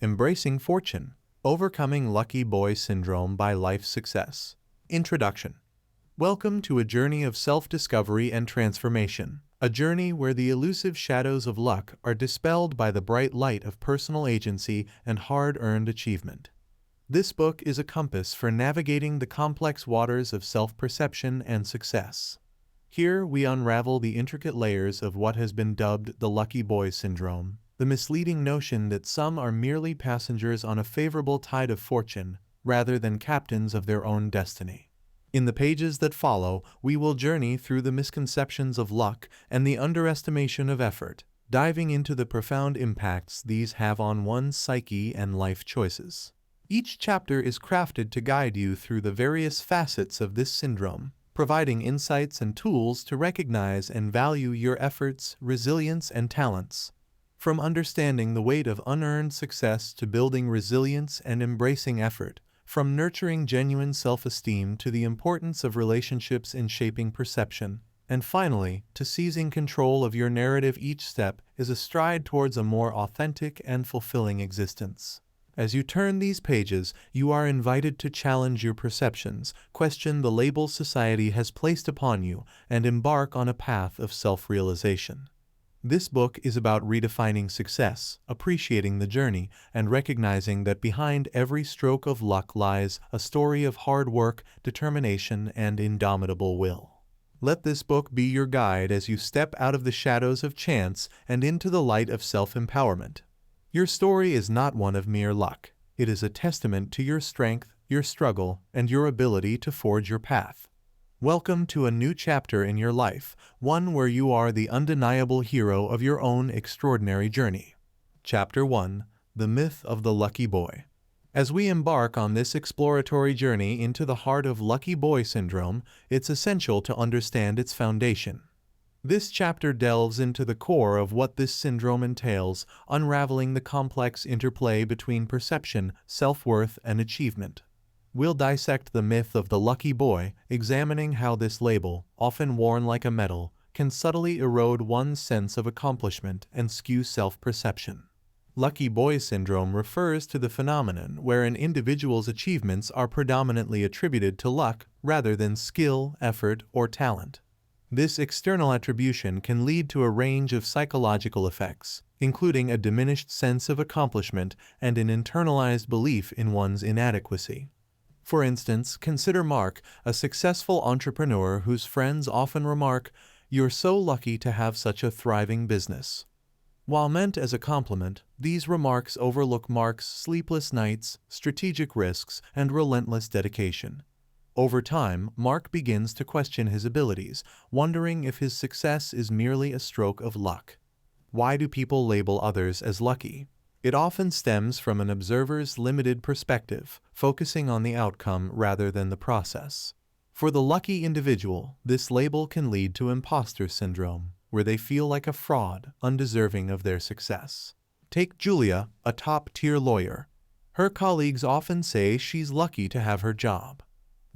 Embracing Fortune, Overcoming Lucky Boy Syndrome by Life Success. Introduction. Welcome to a journey of self-discovery and transformation, a journey where the elusive shadows of luck are dispelled by the bright light of personal agency and hard-earned achievement. This book is a compass for navigating the complex waters of self-perception and success. Here we unravel the intricate layers of what has been dubbed the lucky boy syndrome, the misleading notion that some are merely passengers on a favorable tide of fortune rather than captains of their own destiny. In the pages that follow, we will journey through the misconceptions of luck and the underestimation of effort, diving into the profound impacts these have on one's psyche and life choices. Each chapter is crafted to guide you through the various facets of this syndrome, providing insights and tools to recognize and value your efforts, resilience, and talents. From understanding the weight of unearned success to building resilience and embracing effort, from nurturing genuine self-esteem to the importance of relationships in shaping perception, and finally, to seizing control of your narrative, each step is a stride towards a more authentic and fulfilling existence. As you turn these pages, you are invited to challenge your perceptions, question the labels society has placed upon you, and embark on a path of self-realization. This book is about redefining success, appreciating the journey, and recognizing that behind every stroke of luck lies a story of hard work, determination, and indomitable will. Let this book be your guide as you step out of the shadows of chance and into the light of self-empowerment. Your story is not one of mere luck. It is a testament to your strength, your struggle, and your ability to forge your path. Welcome to a new chapter in your life, one where you are the undeniable hero of your own extraordinary journey. Chapter 1. The Myth of the Lucky Boy. As we embark on this exploratory journey into the heart of lucky boy syndrome, it's essential to understand its foundation. This chapter delves into the core of what this syndrome entails, unraveling the complex interplay between perception, self-worth, and achievement. We'll dissect the myth of the lucky boy, examining how this label, often worn like a medal, can subtly erode one's sense of accomplishment and skew self-perception. Lucky boy syndrome refers to the phenomenon where an individual's achievements are predominantly attributed to luck rather than skill, effort, or talent. This external attribution can lead to a range of psychological effects, including a diminished sense of accomplishment and an internalized belief in one's inadequacy. For instance, consider Mark, a successful entrepreneur whose friends often remark, "You're so lucky to have such a thriving business." While meant as a compliment, these remarks overlook Mark's sleepless nights, strategic risks, and relentless dedication. Over time, Mark begins to question his abilities, wondering if his success is merely a stroke of luck. Why do people label others as lucky? It often stems from an observer's limited perspective, focusing on the outcome rather than the process. For the lucky individual, this label can lead to imposter syndrome, where they feel like a fraud, undeserving of their success. Take Julia, a top-tier lawyer. Her colleagues often say she's lucky to have her job.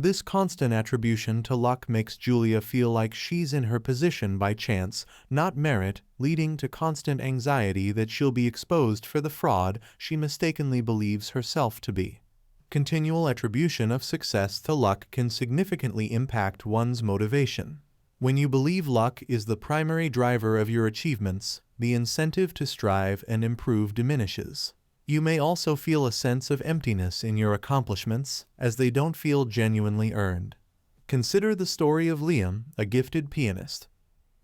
This constant attribution to luck makes Julia feel like she's in her position by chance, not merit, leading to constant anxiety that she'll be exposed for the fraud she mistakenly believes herself to be. Continual attribution of success to luck can significantly impact one's motivation. When you believe luck is the primary driver of your achievements, the incentive to strive and improve diminishes. You may also feel a sense of emptiness in your accomplishments, as they don't feel genuinely earned. Consider the story of Liam, a gifted pianist.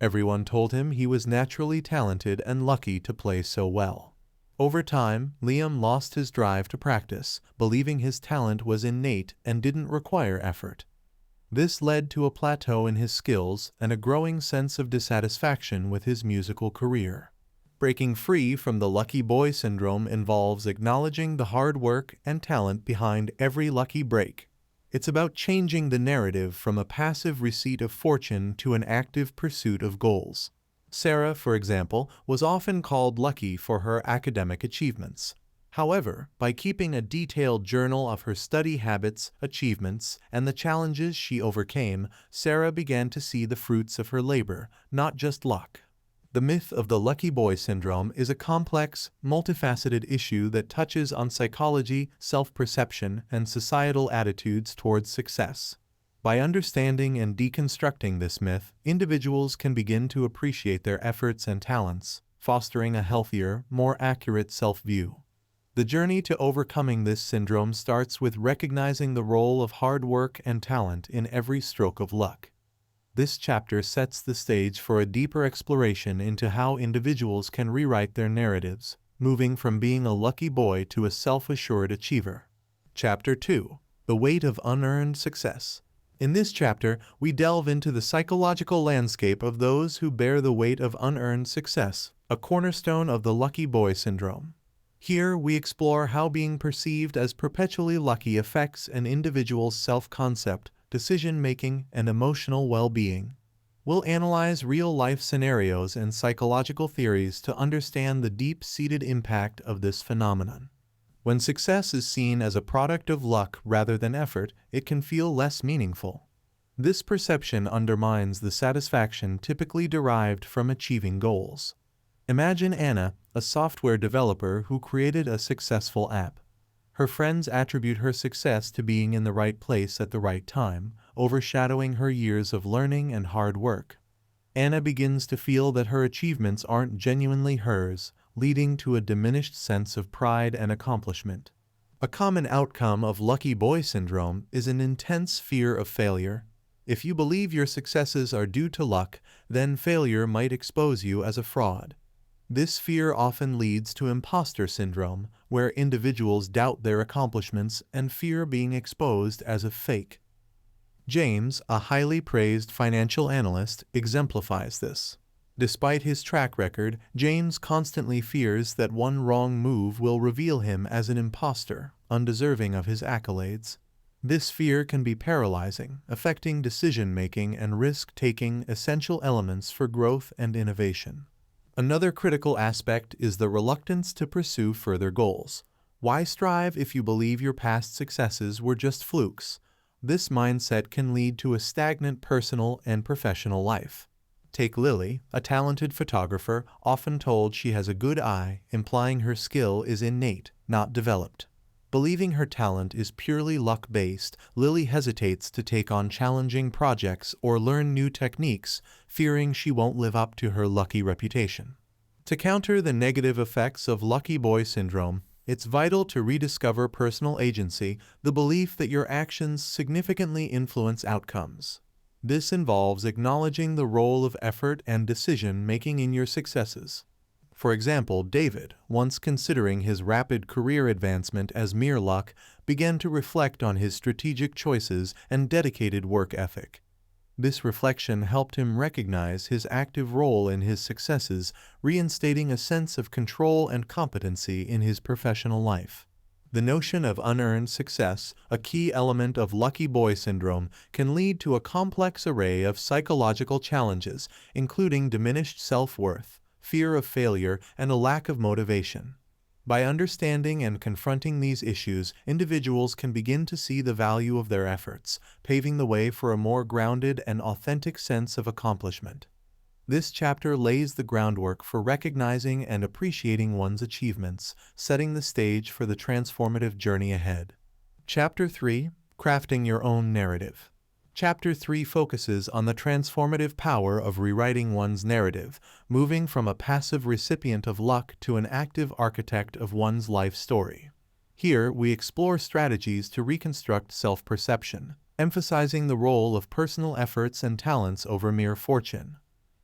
Everyone told him he was naturally talented and lucky to play so well. Over time, Liam lost his drive to practice, believing his talent was innate and didn't require effort. This led to a plateau in his skills and a growing sense of dissatisfaction with his musical career. Breaking free from the lucky boy syndrome involves acknowledging the hard work and talent behind every lucky break. It's about changing the narrative from a passive receipt of fortune to an active pursuit of goals. Sarah, for example, was often called lucky for her academic achievements. However, by keeping a detailed journal of her study habits, achievements, and the challenges she overcame, Sarah began to see the fruits of her labor, not just luck. The myth of the lucky boy syndrome is a complex, multifaceted issue that touches on psychology, self-perception, and societal attitudes towards success. By understanding and deconstructing this myth, individuals can begin to appreciate their efforts and talents, fostering a healthier, more accurate self-view. The journey to overcoming this syndrome starts with recognizing the role of hard work and talent in every stroke of luck. This chapter sets the stage for a deeper exploration into how individuals can rewrite their narratives, moving from being a lucky boy to a self-assured achiever. Chapter 2. The Weight of Unearned Success. In this chapter, we delve into the psychological landscape of those who bear the weight of unearned success, a cornerstone of the lucky boy syndrome. Here, we explore how being perceived as perpetually lucky affects an individual's self-concept, decision-making, and emotional well-being. We'll analyze real-life scenarios and psychological theories to understand the deep-seated impact of this phenomenon. When success is seen as a product of luck rather than effort, it can feel less meaningful. This perception undermines the satisfaction typically derived from achieving goals. Imagine Anna, a software developer who created a successful app. Her friends attribute her success to being in the right place at the right time, overshadowing her years of learning and hard work. Anna begins to feel that her achievements aren't genuinely hers, leading to a diminished sense of pride and accomplishment. A common outcome of lucky boy syndrome is an intense fear of failure. If you believe your successes are due to luck, then failure might expose you as a fraud. This fear often leads to imposter syndrome, where individuals doubt their accomplishments and fear being exposed as a fake. James, a highly praised financial analyst, exemplifies this. Despite his track record, James constantly fears that one wrong move will reveal him as an imposter, undeserving of his accolades. This fear can be paralyzing, affecting decision-making and risk-taking, essential elements for growth and innovation. Another critical aspect is the reluctance to pursue further goals. Why strive if you believe your past successes were just flukes? This mindset can lead to a stagnant personal and professional life. Take Lily, a talented photographer, often told she has a good eye, implying her skill is innate, not developed. Believing her talent is purely luck-based, Lily hesitates to take on challenging projects or learn new techniques, fearing she won't live up to her lucky reputation. To counter the negative effects of lucky boy syndrome, it's vital to rediscover personal agency, the belief that your actions significantly influence outcomes. This involves acknowledging the role of effort and decision-making in your successes. For example, David, once considering his rapid career advancement as mere luck, began to reflect on his strategic choices and dedicated work ethic. This reflection helped him recognize his active role in his successes, reinstating a sense of control and competency in his professional life. The notion of unearned success, a key element of lucky boy syndrome, can lead to a complex array of psychological challenges, including diminished self-worth, fear of failure, and a lack of motivation. By understanding and confronting these issues, individuals can begin to see the value of their efforts, paving the way for a more grounded and authentic sense of accomplishment. This chapter lays the groundwork for recognizing and appreciating one's achievements, setting the stage for the transformative journey ahead. Chapter 3. Crafting Your Own Narrative. Chapter 3 focuses on the transformative power of rewriting one's narrative, moving from a passive recipient of luck to an active architect of one's life story. Here, we explore strategies to reconstruct self-perception, emphasizing the role of personal efforts and talents over mere fortune.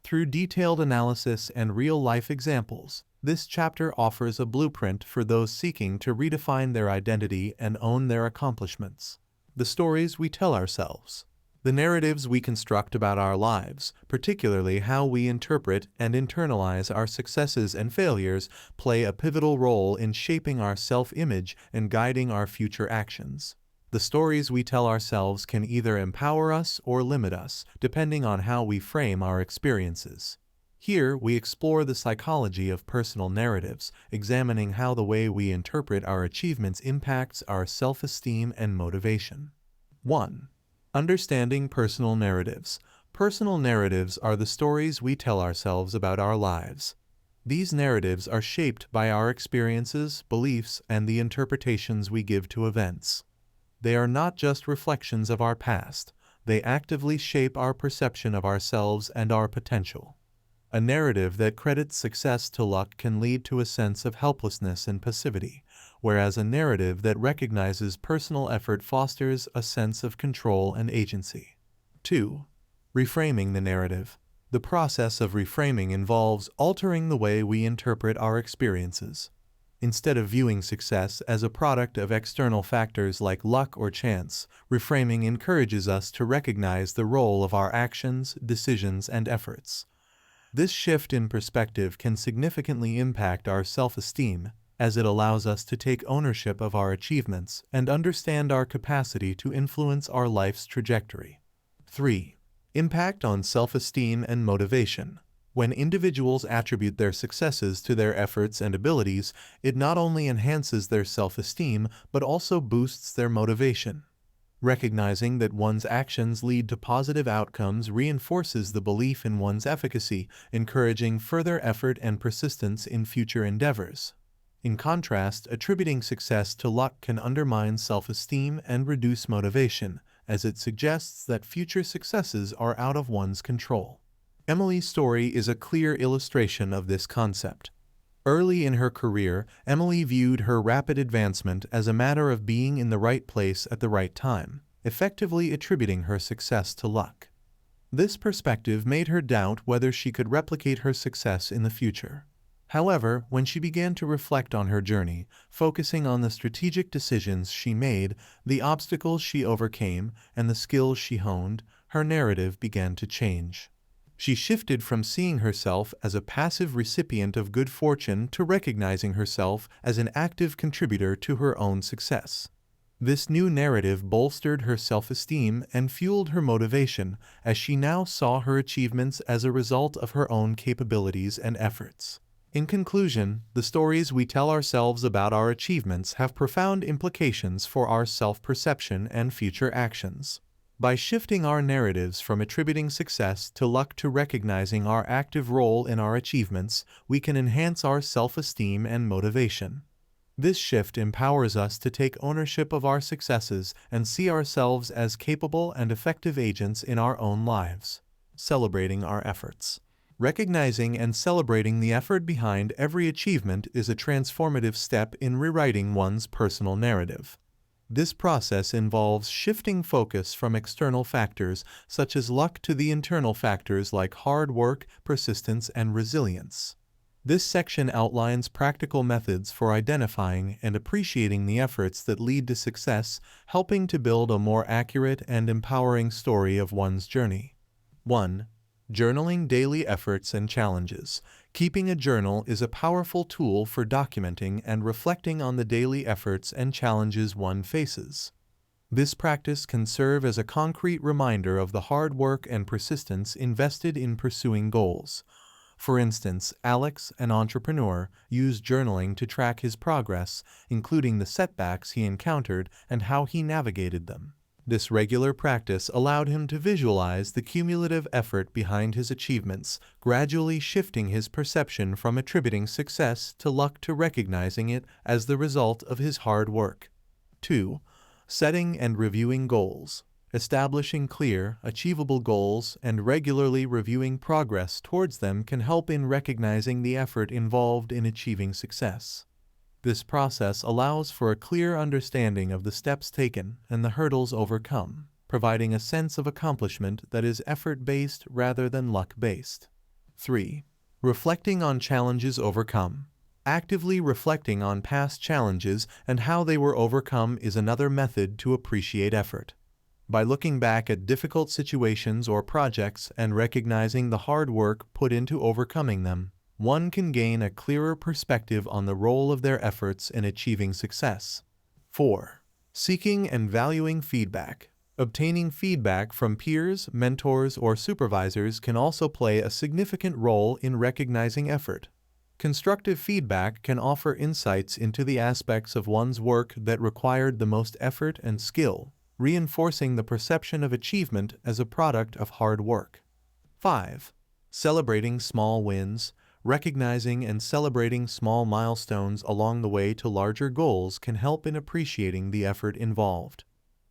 Through detailed analysis and real-life examples, this chapter offers a blueprint for those seeking to redefine their identity and own their accomplishments. The stories we tell ourselves. The narratives we construct about our lives, particularly how we interpret and internalize our successes and failures, play a pivotal role in shaping our self-image and guiding our future actions. The stories we tell ourselves can either empower us or limit us, depending on how we frame our experiences. Here, we explore the psychology of personal narratives, examining how the way we interpret our achievements impacts our self-esteem and motivation. 1. Understanding personal narratives. Personal narratives are the stories we tell ourselves about our lives. These narratives are shaped by our experiences, beliefs, and the interpretations we give to events. They are not just reflections of our past, they actively shape our perception of ourselves and our potential. A narrative that credits success to luck can lead to a sense of helplessness and passivity, whereas a narrative that recognizes personal effort fosters a sense of control and agency. 2. Reframing the narrative. The process of reframing involves altering the way we interpret our experiences. Instead of viewing success as a product of external factors like luck or chance, reframing encourages us to recognize the role of our actions, decisions, and efforts. This shift in perspective can significantly impact our self-esteem, as it allows us to take ownership of our achievements and understand our capacity to influence our life's trajectory. 3. Impact on self-esteem and motivation. When individuals attribute their successes to their efforts and abilities, it not only enhances their self-esteem but also boosts their motivation. Recognizing that one's actions lead to positive outcomes reinforces the belief in one's efficacy, encouraging further effort and persistence in future endeavors. In contrast, attributing success to luck can undermine self-esteem and reduce motivation, as it suggests that future successes are out of one's control. Emily's story is a clear illustration of this concept. Early in her career, Emily viewed her rapid advancement as a matter of being in the right place at the right time, effectively attributing her success to luck. This perspective made her doubt whether she could replicate her success in the future. However, when she began to reflect on her journey, focusing on the strategic decisions she made, the obstacles she overcame, and the skills she honed, her narrative began to change. She shifted from seeing herself as a passive recipient of good fortune to recognizing herself as an active contributor to her own success. This new narrative bolstered her self-esteem and fueled her motivation, as she now saw her achievements as a result of her own capabilities and efforts. In conclusion, the stories we tell ourselves about our achievements have profound implications for our self-perception and future actions. By shifting our narratives from attributing success to luck to recognizing our active role in our achievements, we can enhance our self-esteem and motivation. This shift empowers us to take ownership of our successes and see ourselves as capable and effective agents in our own lives. Celebrating our efforts. Recognizing and celebrating the effort behind every achievement is a transformative step in rewriting one's personal narrative. This process involves shifting focus from external factors such as luck to the internal factors like hard work, persistence, and resilience. This section outlines practical methods for identifying and appreciating the efforts that lead to success, helping to build a more accurate and empowering story of one's journey. 1. Journaling daily efforts and challenges. Keeping a journal is a powerful tool for documenting and reflecting on the daily efforts and challenges one faces. This practice can serve as a concrete reminder of the hard work and persistence invested in pursuing goals. For instance, Alex, an entrepreneur, used journaling to track his progress, including the setbacks he encountered and how he navigated them. This regular practice allowed him to visualize the cumulative effort behind his achievements, gradually shifting his perception from attributing success to luck to recognizing it as the result of his hard work. 2. Setting and reviewing goals. Establishing clear, achievable goals and regularly reviewing progress towards them can help in recognizing the effort involved in achieving success. This process allows for a clear understanding of the steps taken and the hurdles overcome, providing a sense of accomplishment that is effort-based rather than luck-based. 3. Reflecting on challenges overcome. Actively reflecting on past challenges and how they were overcome is another method to appreciate effort. By looking back at difficult situations or projects and recognizing the hard work put into overcoming them, one can gain a clearer perspective on the role of their efforts in achieving success. 4. Seeking and valuing feedback. Obtaining feedback from peers, mentors, or supervisors can also play a significant role in recognizing effort. Constructive feedback can offer insights into the aspects of one's work that required the most effort and skill, reinforcing the perception of achievement as a product of hard work. 5. Celebrating small wins. Recognizing and celebrating small milestones along the way to larger goals can help in appreciating the effort involved.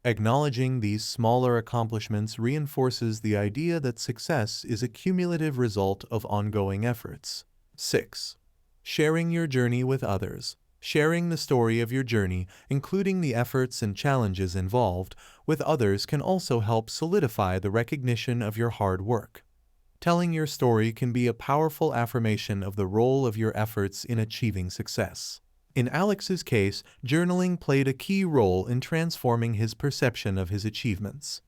Acknowledging these smaller accomplishments reinforces the idea that success is a cumulative result of ongoing efforts. 6. Sharing your journey with others. Sharing the story of your journey, including the efforts and challenges involved, with others can also help solidify the recognition of your hard work. Telling your story can be a powerful affirmation of the role of your efforts in achieving success. In Alex's case, journaling played a key role in transforming his perception of his achievements.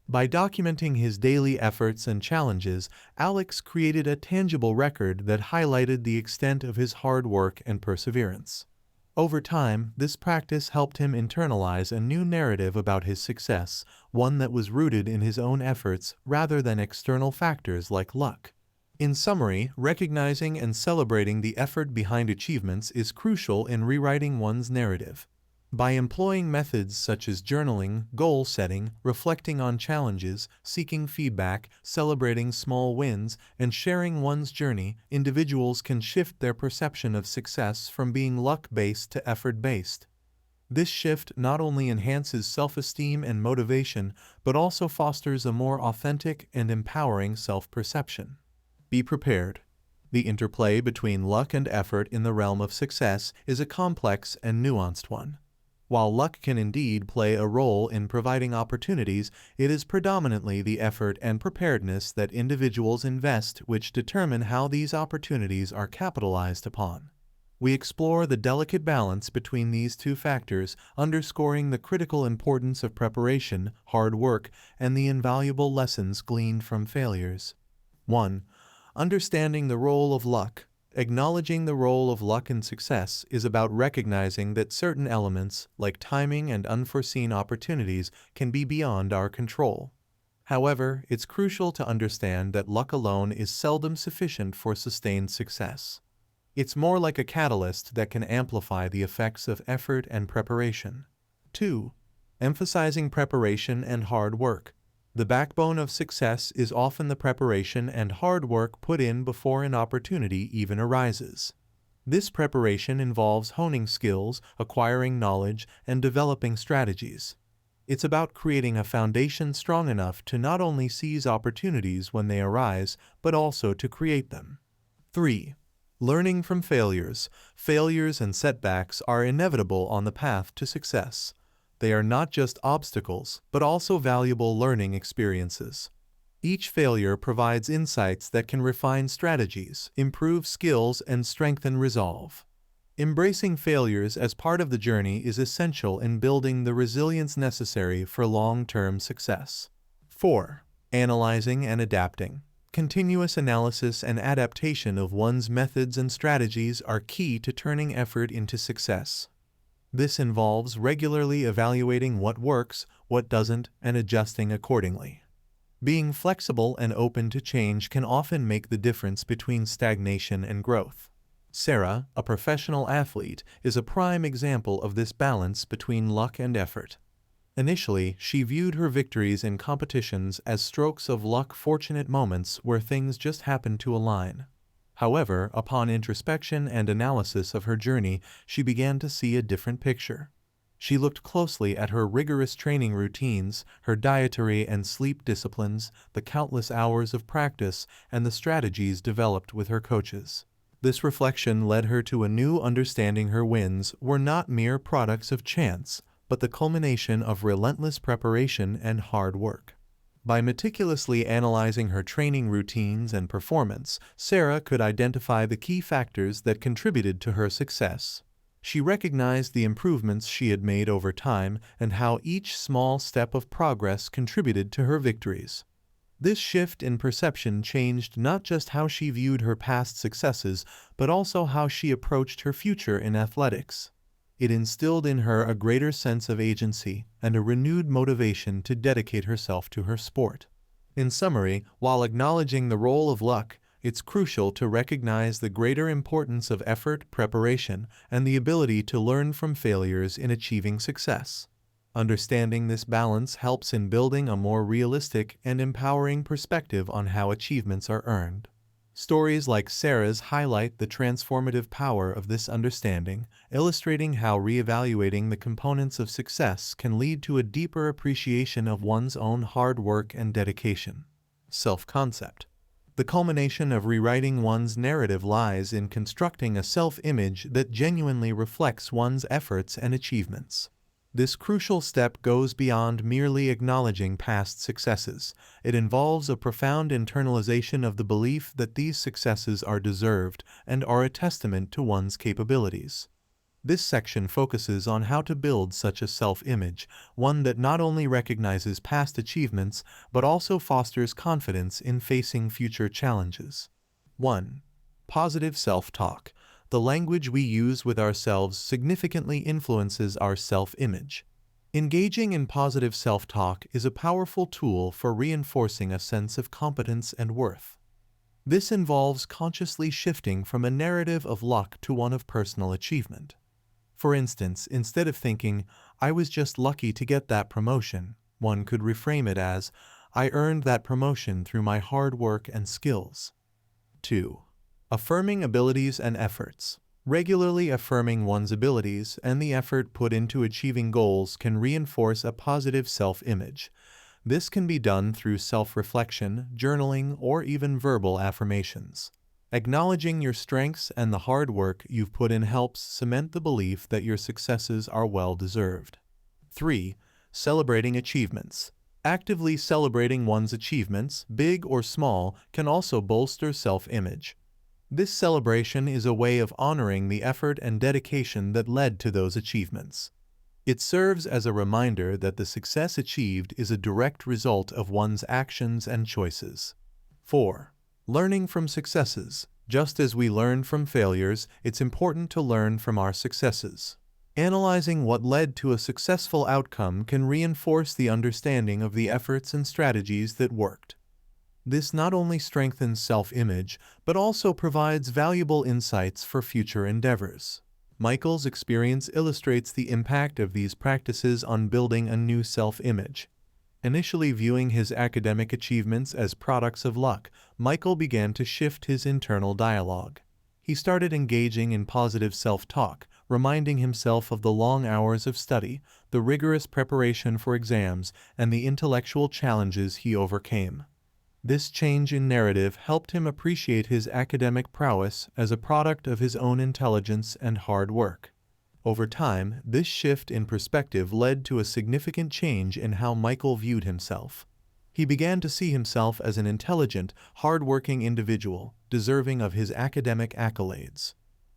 By documenting his daily efforts and challenges, Alex created a tangible record that highlighted the extent of his hard work and perseverance. Over time, this practice helped him internalize a new narrative about his success, one that was rooted in his own efforts rather than external factors like luck. In summary, recognizing and celebrating the effort behind achievements is crucial in rewriting one's narrative. By employing methods such as journaling, goal setting, reflecting on challenges, seeking feedback, celebrating small wins, and sharing one's journey, individuals can shift their perception of success from being luck-based to effort-based. This shift not only enhances self-esteem and motivation, but also fosters a more authentic and empowering self-perception. Be prepared. The interplay between luck and effort in the realm of success is a complex and nuanced one. While luck can indeed play a role in providing opportunities, it is predominantly the effort and preparedness that individuals invest which determine how these opportunities are capitalized upon. We explore the delicate balance between these two factors, underscoring the critical importance of preparation, hard work, and the invaluable lessons gleaned from failures. 1. Understanding the role of luck. Acknowledging the role of luck in success is about recognizing that certain elements, like timing and unforeseen opportunities, can be beyond our control. However, it's crucial to understand that luck alone is seldom sufficient for sustained success. It's more like a catalyst that can amplify the effects of effort and preparation. 2. Emphasizing preparation and hard work. The backbone of success is often the preparation and hard work put in before an opportunity even arises. This preparation involves honing skills, acquiring knowledge, and developing strategies. It's about creating a foundation strong enough to not only seize opportunities when they arise, but also to create them. 3. Learning from failures. Failures and setbacks are inevitable on the path to success. They are not just obstacles, but also valuable learning experiences. Each failure provides insights that can refine strategies, improve skills, and strengthen resolve. Embracing failures as part of the journey is essential in building the resilience necessary for long-term success. 4. Analyzing and adapting. Continuous analysis and adaptation of one's methods and strategies are key to turning effort into success. This involves regularly evaluating what works, what doesn't, and adjusting accordingly. Being flexible and open to change can often make the difference between stagnation and growth. Sarah, a professional athlete, is a prime example of this balance between luck and effort. Initially, she viewed her victories in competitions as strokes of luck, fortunate moments where things just happened to align. However, upon introspection and analysis of her journey, she began to see a different picture. She looked closely at her rigorous training routines, her dietary and sleep disciplines, the countless hours of practice, and the strategies developed with her coaches. This reflection led her to a new understanding. Her wins were not mere products of chance, but the culmination of relentless preparation and hard work. By meticulously analyzing her training routines and performance, Sarah could identify the key factors that contributed to her success. She recognized the improvements she had made over time and how each small step of progress contributed to her victories. This shift in perception changed not just how she viewed her past successes, but also how she approached her future in athletics. It instilled in her a greater sense of agency and a renewed motivation to dedicate herself to her sport. In summary, while acknowledging the role of luck, it's crucial to recognize the greater importance of effort, preparation, and the ability to learn from failures in achieving success. Understanding this balance helps in building a more realistic and empowering perspective on how achievements are earned. Stories like Sarah's highlight the transformative power of this understanding, illustrating how reevaluating the components of success can lead to a deeper appreciation of one's own hard work and dedication. Self-concept. The culmination of rewriting one's narrative lies in constructing a self-image that genuinely reflects one's efforts and achievements. This crucial step goes beyond merely acknowledging past successes. It involves a profound internalization of the belief that these successes are deserved and are a testament to one's capabilities. This section focuses on how to build such a self-image, one that not only recognizes past achievements but also fosters confidence in facing future challenges. 1. Positive self-talk. The language we use with ourselves significantly influences our self-image. Engaging in positive self-talk is a powerful tool for reinforcing a sense of competence and worth. This involves consciously shifting from a narrative of luck to one of personal achievement. For instance, instead of thinking, "I was just lucky to get that promotion," one could reframe it as, "I earned that promotion through my hard work and skills." 2. Affirming abilities and efforts. Regularly affirming one's abilities and the effort put into achieving goals can reinforce a positive self-image. This can be done through self-reflection, journaling, or even verbal affirmations. Acknowledging your strengths and the hard work you've put in helps cement the belief that your successes are well-deserved. 3. Celebrating achievements. Actively celebrating one's achievements, big or small, can also bolster self-image. This celebration is a way of honoring the effort and dedication that led to those achievements. It serves as a reminder that the success achieved is a direct result of one's actions and choices. 4. Learning from successes. Just as we learn from failures, it's important to learn from our successes. Analyzing what led to a successful outcome can reinforce the understanding of the efforts and strategies that worked. This not only strengthens self-image, but also provides valuable insights for future endeavors. Michael's experience illustrates the impact of these practices on building a new self-image. Initially viewing his academic achievements as products of luck, Michael began to shift his internal dialogue. He started engaging in positive self-talk, reminding himself of the long hours of study, the rigorous preparation for exams, and the intellectual challenges he overcame. This change in narrative helped him appreciate his academic prowess as a product of his own intelligence and hard work. Over time, this shift in perspective led to a significant change in how Michael viewed himself. He began to see himself as an intelligent, hard-working individual, deserving of his academic accolades.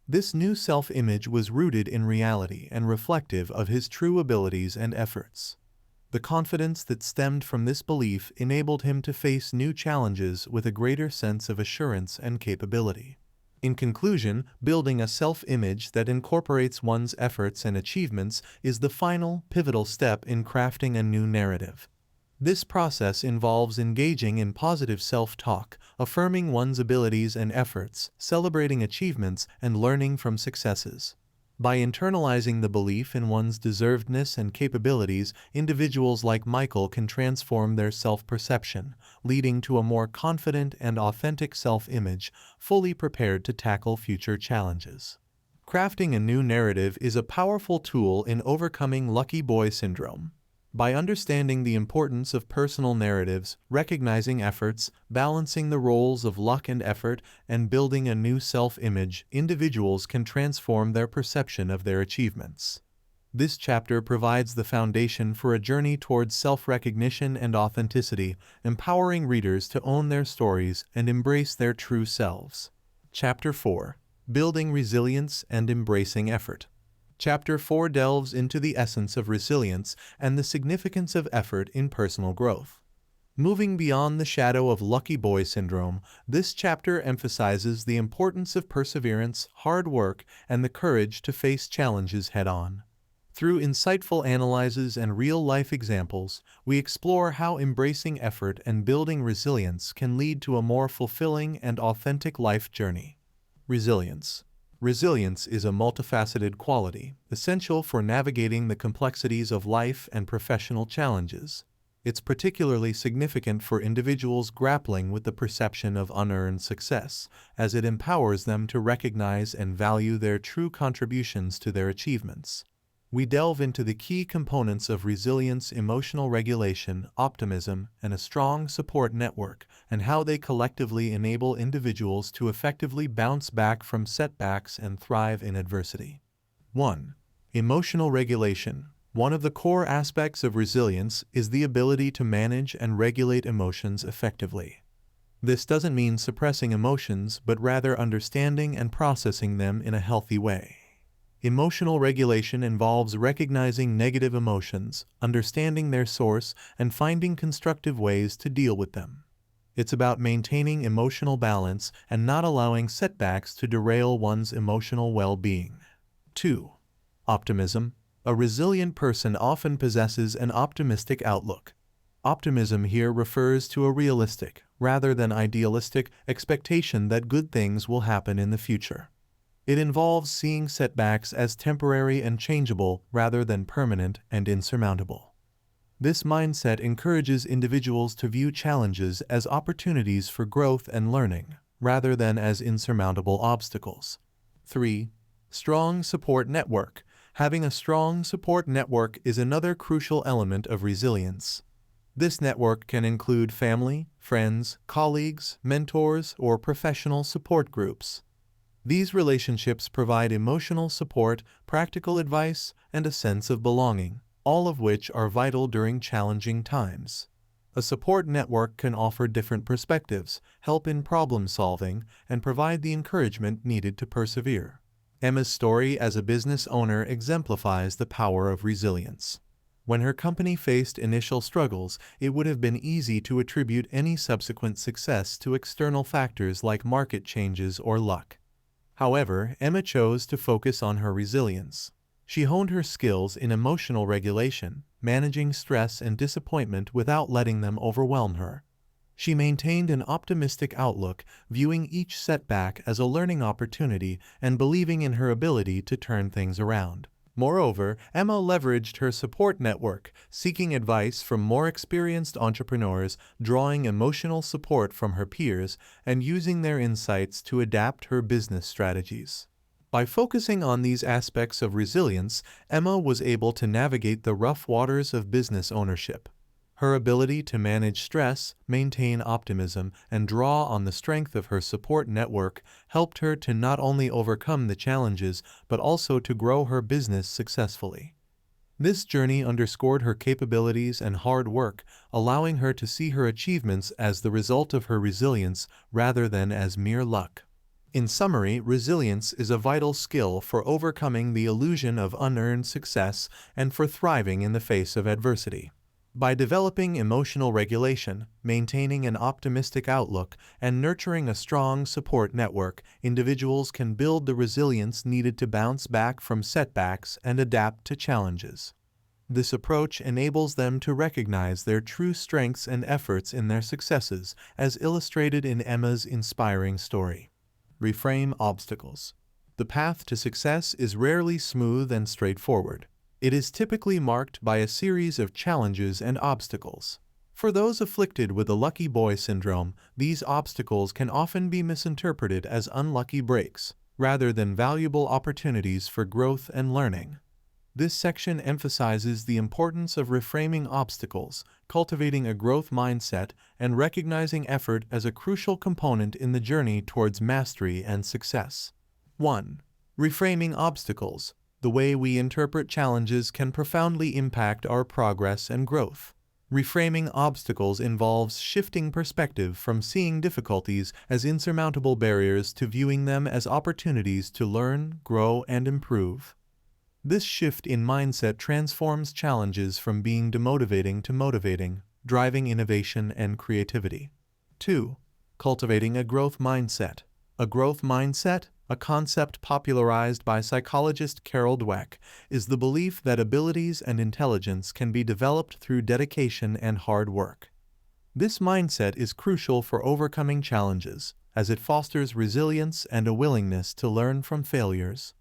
This new self-image was rooted in reality and reflective of his true abilities and efforts. The confidence that stemmed from this belief enabled him to face new challenges with a greater sense of assurance and capability. In conclusion, building a self-image that incorporates one's efforts and achievements is the final, pivotal step in crafting a new narrative. This process involves engaging in positive self-talk, affirming one's abilities and efforts, celebrating achievements, and learning from successes. By internalizing the belief in one's deservedness and capabilities, individuals like Michael can transform their self-perception, leading to a more confident and authentic self-image, fully prepared to tackle future challenges. Crafting a new narrative is a powerful tool in overcoming lucky boy syndrome. By understanding the importance of personal narratives, recognizing efforts, balancing the roles of luck and effort, and building a new self-image, individuals can transform their perception of their achievements. This chapter provides the foundation for a journey towards self-recognition and authenticity, empowering readers to own their stories and embrace their true selves. Chapter 4. Building Resilience and Embracing Effort. Chapter 4 delves into the essence of resilience and the significance of effort in personal growth. Moving beyond the shadow of lucky boy syndrome, this chapter emphasizes the importance of perseverance, hard work, and the courage to face challenges head-on. Through insightful analyses and real-life examples, we explore how embracing effort and building resilience can lead to a more fulfilling and authentic life journey. Resilience. Resilience is a multifaceted quality, essential for navigating the complexities of life and professional challenges. It's particularly significant for individuals grappling with the perception of unearned success, as it empowers them to recognize and value their true contributions to their achievements. We delve into the key components of resilience: emotional regulation, optimism, and a strong support network, and how they collectively enable individuals to effectively bounce back from setbacks and thrive in adversity. 1. Emotional regulation. One of the core aspects of resilience is the ability to manage and regulate emotions effectively. This doesn't mean suppressing emotions, but rather understanding and processing them in a healthy way. Emotional regulation involves recognizing negative emotions, understanding their source, and finding constructive ways to deal with them. It's about maintaining emotional balance and not allowing setbacks to derail one's emotional well-being. 2. Optimism. A resilient person often possesses an optimistic outlook. Optimism here refers to a realistic, rather than idealistic, expectation that good things will happen in the future. It involves seeing setbacks as temporary and changeable rather than permanent and insurmountable. This mindset encourages individuals to view challenges as opportunities for growth and learning, rather than as insurmountable obstacles. 3. Strong support network. Having a strong support network is another crucial element of resilience. This network can include family, friends, colleagues, mentors, or professional support groups. These relationships provide emotional support, practical advice, and a sense of belonging, all of which are vital during challenging times. A support network can offer different perspectives, help in problem solving, and provide the encouragement needed to persevere. Emma's story as a business owner exemplifies the power of resilience. When her company faced initial struggles, it would have been easy to attribute any subsequent success to external factors like market changes or luck. However, Emma chose to focus on her resilience. She honed her skills in emotional regulation, managing stress and disappointment without letting them overwhelm her. She maintained an optimistic outlook, viewing each setback as a learning opportunity and believing in her ability to turn things around. Moreover, Emma leveraged her support network, seeking advice from more experienced entrepreneurs, drawing emotional support from her peers, and using their insights to adapt her business strategies. By focusing on these aspects of resilience, Emma was able to navigate the rough waters of business ownership. Her ability to manage stress, maintain optimism, and draw on the strength of her support network helped her to not only overcome the challenges, but also to grow her business successfully. This journey underscored her capabilities and hard work, allowing her to see her achievements as the result of her resilience rather than as mere luck. In summary, resilience is a vital skill for overcoming the illusion of unearned success and for thriving in the face of adversity. By developing emotional regulation, maintaining an optimistic outlook, and nurturing a strong support network, individuals can build the resilience needed to bounce back from setbacks and adapt to challenges. This approach enables them to recognize their true strengths and efforts in their successes, as illustrated in Emma's inspiring story. Reframe obstacles. The path to success is rarely smooth and straightforward. It is typically marked by a series of challenges and obstacles. For those afflicted with the lucky boy syndrome, these obstacles can often be misinterpreted as unlucky breaks, rather than valuable opportunities for growth and learning. This section emphasizes the importance of reframing obstacles, cultivating a growth mindset, and recognizing effort as a crucial component in the journey towards mastery and success. 1. Reframing obstacles. The way we interpret challenges can profoundly impact our progress and growth. Reframing obstacles involves shifting perspective from seeing difficulties as insurmountable barriers to viewing them as opportunities to learn, grow, and improve. This shift in mindset transforms challenges from being demotivating to motivating, driving innovation and creativity. 2. Cultivating a growth mindset. A growth mindset, a concept popularized by psychologist Carol Dweck, is the belief that abilities and intelligence can be developed through dedication and hard work. This mindset is crucial for overcoming challenges, as it fosters resilience and a willingness to learn from failures.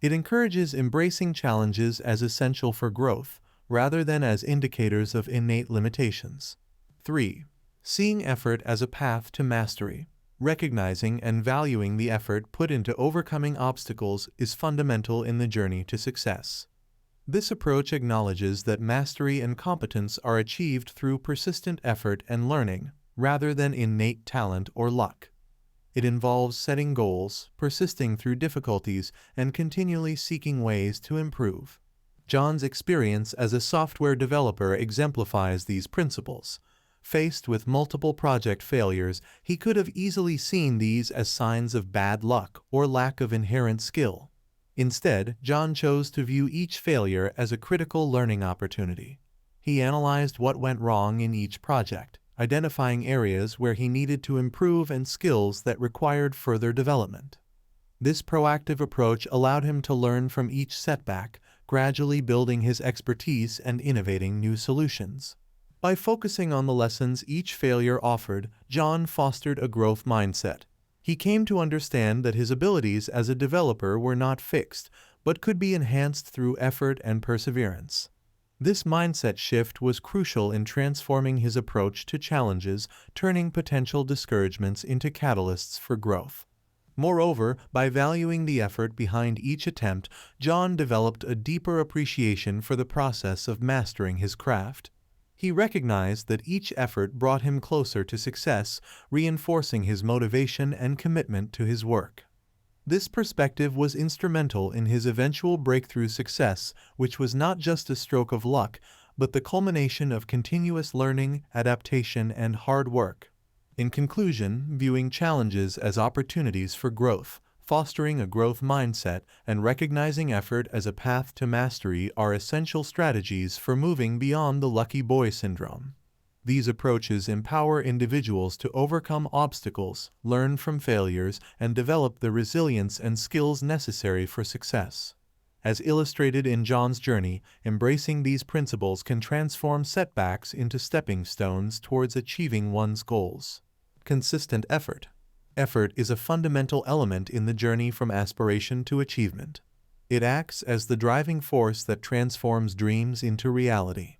It encourages embracing challenges as essential for growth, rather than as indicators of innate limitations. 3. Seeing effort as a path to mastery. Recognizing and valuing the effort put into overcoming obstacles is fundamental in the journey to success. This approach acknowledges that mastery and competence are achieved through persistent effort and learning, rather than innate talent or luck. It involves setting goals, persisting through difficulties, and continually seeking ways to improve. John's experience as a software developer exemplifies these principles. Faced with multiple project failures, he could have easily seen these as signs of bad luck or lack of inherent skill. Instead, John chose to view each failure as a critical learning opportunity. He analyzed what went wrong in each project, identifying areas where he needed to improve and skills that required further development. This proactive approach allowed him to learn from each setback, gradually building his expertise and innovating new solutions. By focusing on the lessons each failure offered, John fostered a growth mindset. He came to understand that his abilities as a developer were not fixed, but could be enhanced through effort and perseverance. This mindset shift was crucial in transforming his approach to challenges, turning potential discouragements into catalysts for growth. Moreover, by valuing the effort behind each attempt, John developed a deeper appreciation for the process of mastering his craft. He recognized that each effort brought him closer to success, reinforcing his motivation and commitment to his work. This perspective was instrumental in his eventual breakthrough success, which was not just a stroke of luck, but the culmination of continuous learning, adaptation, and hard work. In conclusion, viewing challenges as opportunities for growth, fostering a growth mindset, and recognizing effort as a path to mastery are essential strategies for moving beyond the lucky boy syndrome. These approaches empower individuals to overcome obstacles, learn from failures, and develop the resilience and skills necessary for success. As illustrated in John's journey, embracing these principles can transform setbacks into stepping stones towards achieving one's goals. Consistent effort. Effort is a fundamental element in the journey from aspiration to achievement. It acts as the driving force that transforms dreams into reality.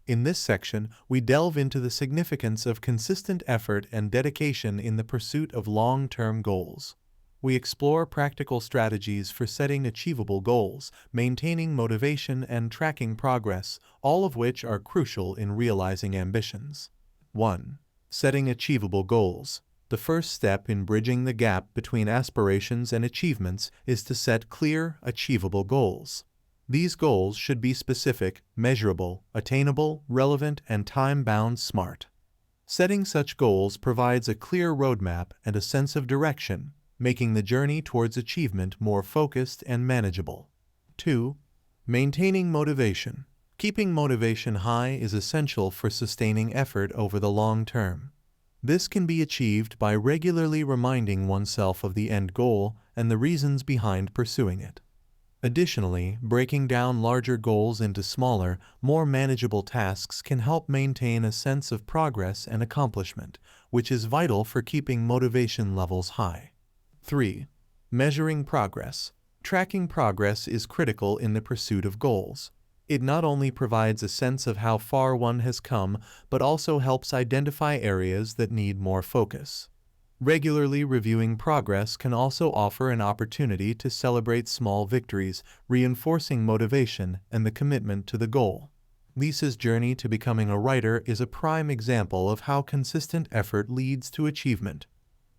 In this section, we delve into the significance of consistent effort and dedication in the pursuit of long-term goals. We explore practical strategies for setting achievable goals, maintaining motivation, and tracking progress, all of which are crucial in realizing ambitions. 1. Setting achievable goals. The first step in bridging the gap between aspirations and achievements is to set clear, achievable goals. These goals should be specific, measurable, attainable, relevant, and time-bound smart. Setting such goals provides a clear roadmap and a sense of direction, making the journey towards achievement more focused and manageable. 2. Maintaining motivation. Keeping motivation high is essential for sustaining effort over the long term. This can be achieved by regularly reminding oneself of the end goal and the reasons behind pursuing it. Additionally, breaking down larger goals into smaller, more manageable tasks can help maintain a sense of progress and accomplishment, which is vital for keeping motivation levels high. 3. Measuring progress. Tracking progress is critical in the pursuit of goals. It not only provides a sense of how far one has come, but also helps identify areas that need more focus. Regularly reviewing progress can also offer an opportunity to celebrate small victories, reinforcing motivation and the commitment to the goal. Lisa's journey to becoming a writer is a prime example of how consistent effort leads to achievement.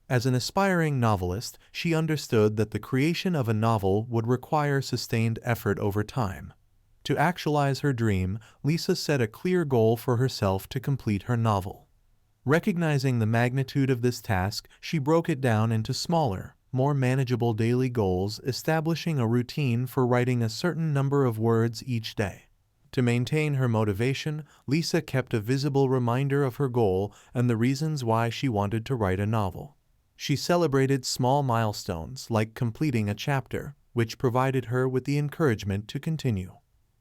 As an aspiring novelist, she understood that the creation of a novel would require sustained effort over time. To actualize her dream, Lisa set a clear goal for herself to complete her novel. Recognizing the magnitude of this task, she broke it down into smaller, more manageable daily goals, establishing a routine for writing a certain number of words each day. To maintain her motivation, Lisa kept a visible reminder of her goal and the reasons why she wanted to write a novel. She celebrated small milestones like completing a chapter, which provided her with the encouragement to continue.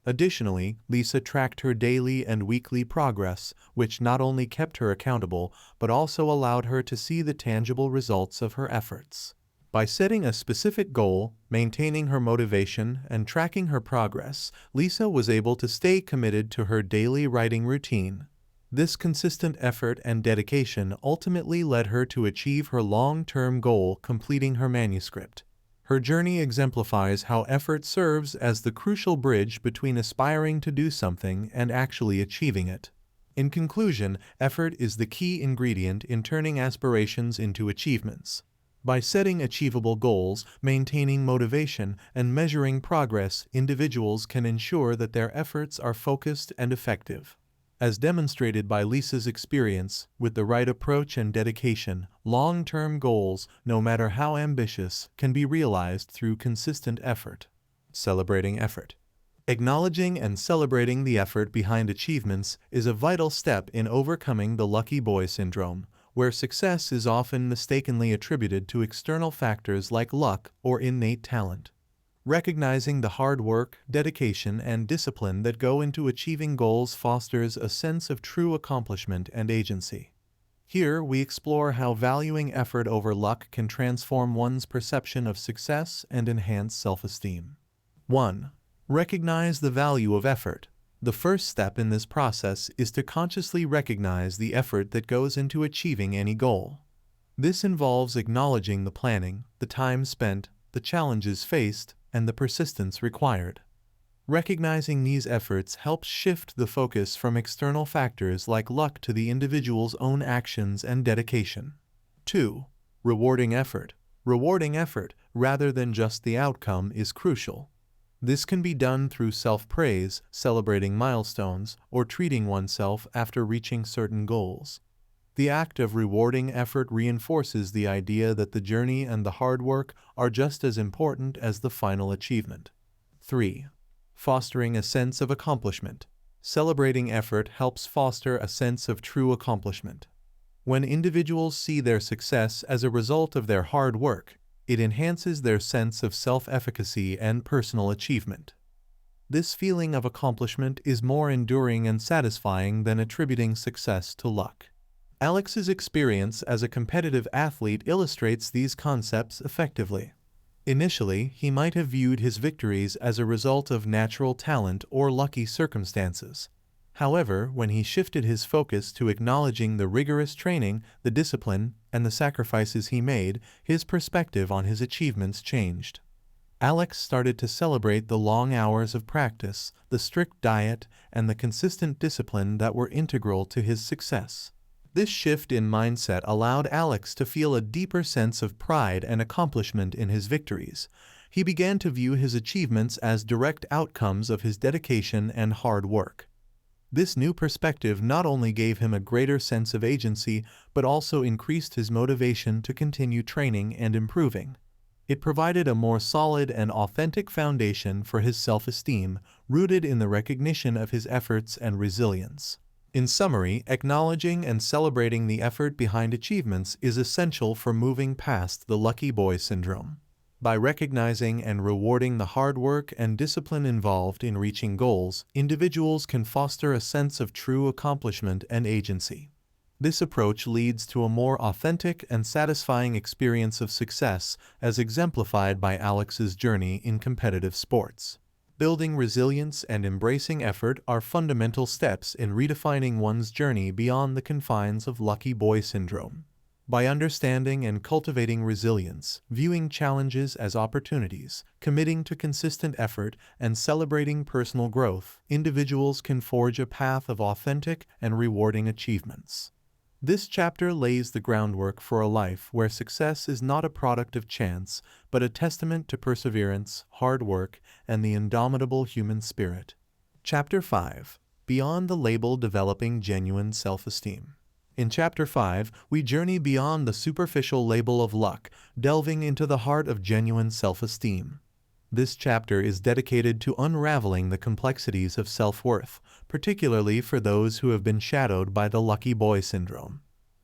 Additionally, Lisa tracked her daily and weekly progress, which not only kept her accountable, but also allowed her to see the tangible results of her efforts. By setting a specific goal, maintaining her motivation, and tracking her progress, Lisa was able to stay committed to her daily writing routine. This consistent effort and dedication ultimately led her to achieve her long-term goal, completing her manuscript. Her journey exemplifies how effort serves as the crucial bridge between aspiring to do something and actually achieving it. In conclusion, effort is the key ingredient in turning aspirations into achievements. By setting achievable goals, maintaining motivation, and measuring progress, individuals can ensure that their efforts are focused and effective. As demonstrated by Lisa's experience, with the right approach and dedication, long-term goals, no matter how ambitious, can be realized through consistent effort. Celebrating effort. Acknowledging and celebrating the effort behind achievements is a vital step in overcoming the lucky boy syndrome, where success is often mistakenly attributed to external factors like luck or innate talent. Recognizing the hard work, dedication, and discipline that go into achieving goals fosters a sense of true accomplishment and agency. Here, we explore how valuing effort over luck can transform one's perception of success and enhance self-esteem. 1. Recognize the value of effort. The first step in this process is to consciously recognize the effort that goes into achieving any goal. This involves acknowledging the planning, the time spent, the challenges faced, and the persistence required. Recognizing these efforts helps shift the focus from external factors like luck to the individual's own actions and dedication. 2. Rewarding effort. Rewarding effort, rather than just the outcome, is crucial. This can be done through self-praise, celebrating milestones, or treating oneself after reaching certain goals. The act of rewarding effort reinforces the idea that the journey and the hard work are just as important as the final achievement. 3. Fostering a sense of accomplishment. Celebrating effort helps foster a sense of true accomplishment. When individuals see their success as a result of their hard work, it enhances their sense of self-efficacy and personal achievement. This feeling of accomplishment is more enduring and satisfying than attributing success to luck. Alex's experience as a competitive athlete illustrates these concepts effectively. Initially, he might have viewed his victories as a result of natural talent or lucky circumstances. However, when he shifted his focus to acknowledging the rigorous training, the discipline, and the sacrifices he made, his perspective on his achievements changed. Alex started to celebrate the long hours of practice, the strict diet, and the consistent discipline that were integral to his success. This shift in mindset allowed Alex to feel a deeper sense of pride and accomplishment in his victories. He began to view his achievements as direct outcomes of his dedication and hard work. This new perspective not only gave him a greater sense of agency, but also increased his motivation to continue training and improving. It provided a more solid and authentic foundation for his self-esteem, rooted in the recognition of his efforts and resilience. In summary, acknowledging and celebrating the effort behind achievements is essential for moving past the lucky boy syndrome. By recognizing and rewarding the hard work and discipline involved in reaching goals, individuals can foster a sense of true accomplishment and agency. This approach leads to a more authentic and satisfying experience of success, as exemplified by Alex's journey in competitive sports. Building resilience and embracing effort are fundamental steps in redefining one's journey beyond the confines of lucky boy syndrome. By understanding and cultivating resilience, viewing challenges as opportunities, committing to consistent effort, and celebrating personal growth, individuals can forge a path of authentic and rewarding achievements. This chapter lays the groundwork for a life where success is not a product of chance, but a testament to perseverance, hard work, and the indomitable human spirit. Chapter 5. Beyond the label: Developing Genuine Self-Esteem. In Chapter 5, we journey beyond the superficial label of luck, delving into the heart of genuine self-esteem. This chapter is dedicated to unraveling the complexities of self-worth, particularly for those who have been shadowed by the lucky boy syndrome.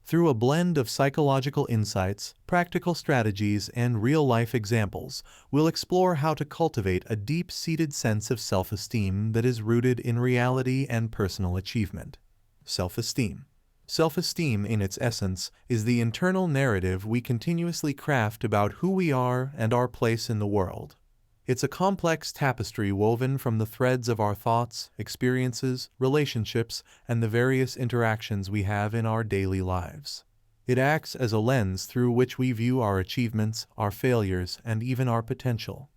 Through a blend of psychological insights, practical strategies, and real-life examples, we'll explore how to cultivate a deep-seated sense of self-esteem that is rooted in reality and personal achievement. Self-esteem. Self-esteem, in its essence, is the internal narrative we continuously craft about who we are and our place in the world. It's a complex tapestry woven from the threads of our thoughts, experiences, relationships, and the various interactions we have in our daily lives. It acts as a lens through which we view our achievements, our failures, and even our potential.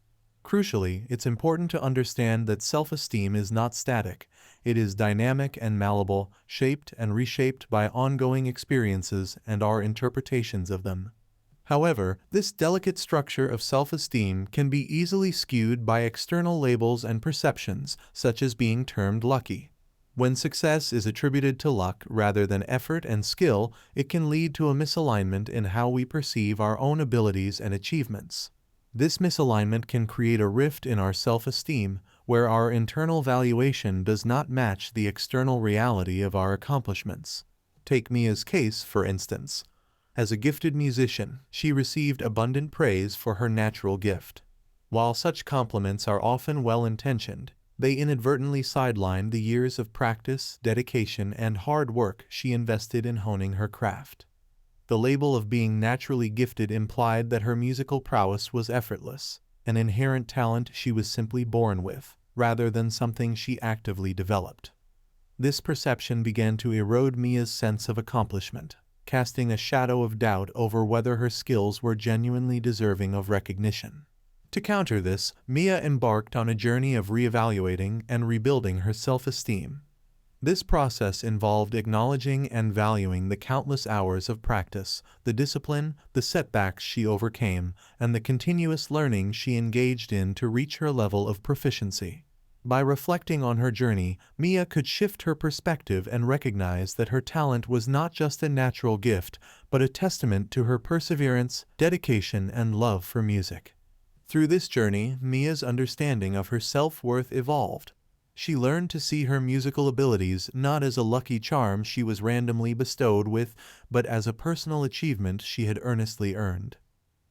Crucially, it's important to understand that self-esteem is not static. It is dynamic and malleable, shaped and reshaped by ongoing experiences and our interpretations of them. However, this delicate structure of self-esteem can be easily skewed by external labels and perceptions, such as being termed lucky. When success is attributed to luck rather than effort and skill, it can lead to a misalignment in how we perceive our own abilities and achievements. This misalignment can create a rift in our self-esteem, where our internal valuation does not match the external reality of our accomplishments. Take Mia's case, for instance. As a gifted musician, she received abundant praise for her natural gift. While such compliments are often well-intentioned, they inadvertently sideline the years of practice, dedication, and hard work she invested in honing her craft. The label of being naturally gifted implied that her musical prowess was effortless, an inherent talent she was simply born with, rather than something she actively developed. This perception began to erode Mia's sense of accomplishment, casting a shadow of doubt over whether her skills were genuinely deserving of recognition. To counter this, Mia embarked on a journey of reevaluating and rebuilding her self-esteem. This process involved acknowledging and valuing the countless hours of practice, the discipline, the setbacks she overcame, and the continuous learning she engaged in to reach her level of proficiency. By reflecting on her journey, Mia could shift her perspective and recognize that her talent was not just a natural gift, but a testament to her perseverance, dedication, and love for music. Through this journey, Mia's understanding of her self-worth evolved. She learned to see her musical abilities not as a lucky charm she was randomly bestowed with, but as a personal achievement she had earnestly earned.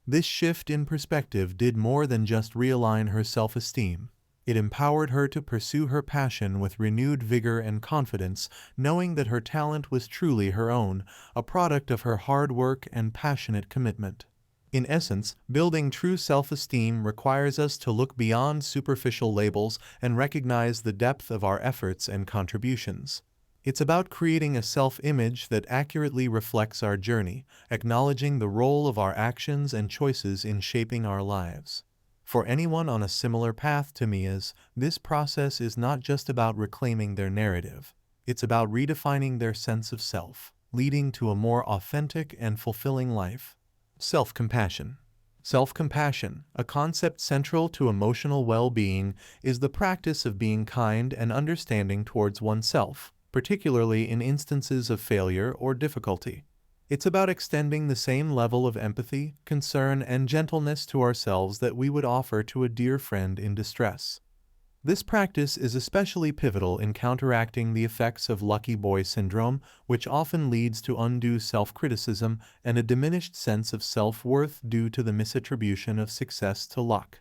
This shift in perspective did more than just realign her self-esteem. It empowered her to pursue her passion with renewed vigor and confidence, knowing that her talent was truly her own, a product of her hard work and passionate commitment. In essence, building true self-esteem requires us to look beyond superficial labels and recognize the depth of our efforts and contributions. It's about creating a self-image that accurately reflects our journey, acknowledging the role of our actions and choices in shaping our lives. For anyone on a similar path to Mia's, this process is not just about reclaiming their narrative. It's about redefining their sense of self, leading to a more authentic and fulfilling life. Self-compassion. Self-compassion, a concept central to emotional well-being, is the practice of being kind and understanding towards oneself, particularly in instances of failure or difficulty. It's about extending the same level of empathy, concern, and gentleness to ourselves that we would offer to a dear friend in distress. This practice is especially pivotal in counteracting the effects of lucky boy syndrome, which often leads to undue self-criticism and a diminished sense of self-worth due to the misattribution of success to luck.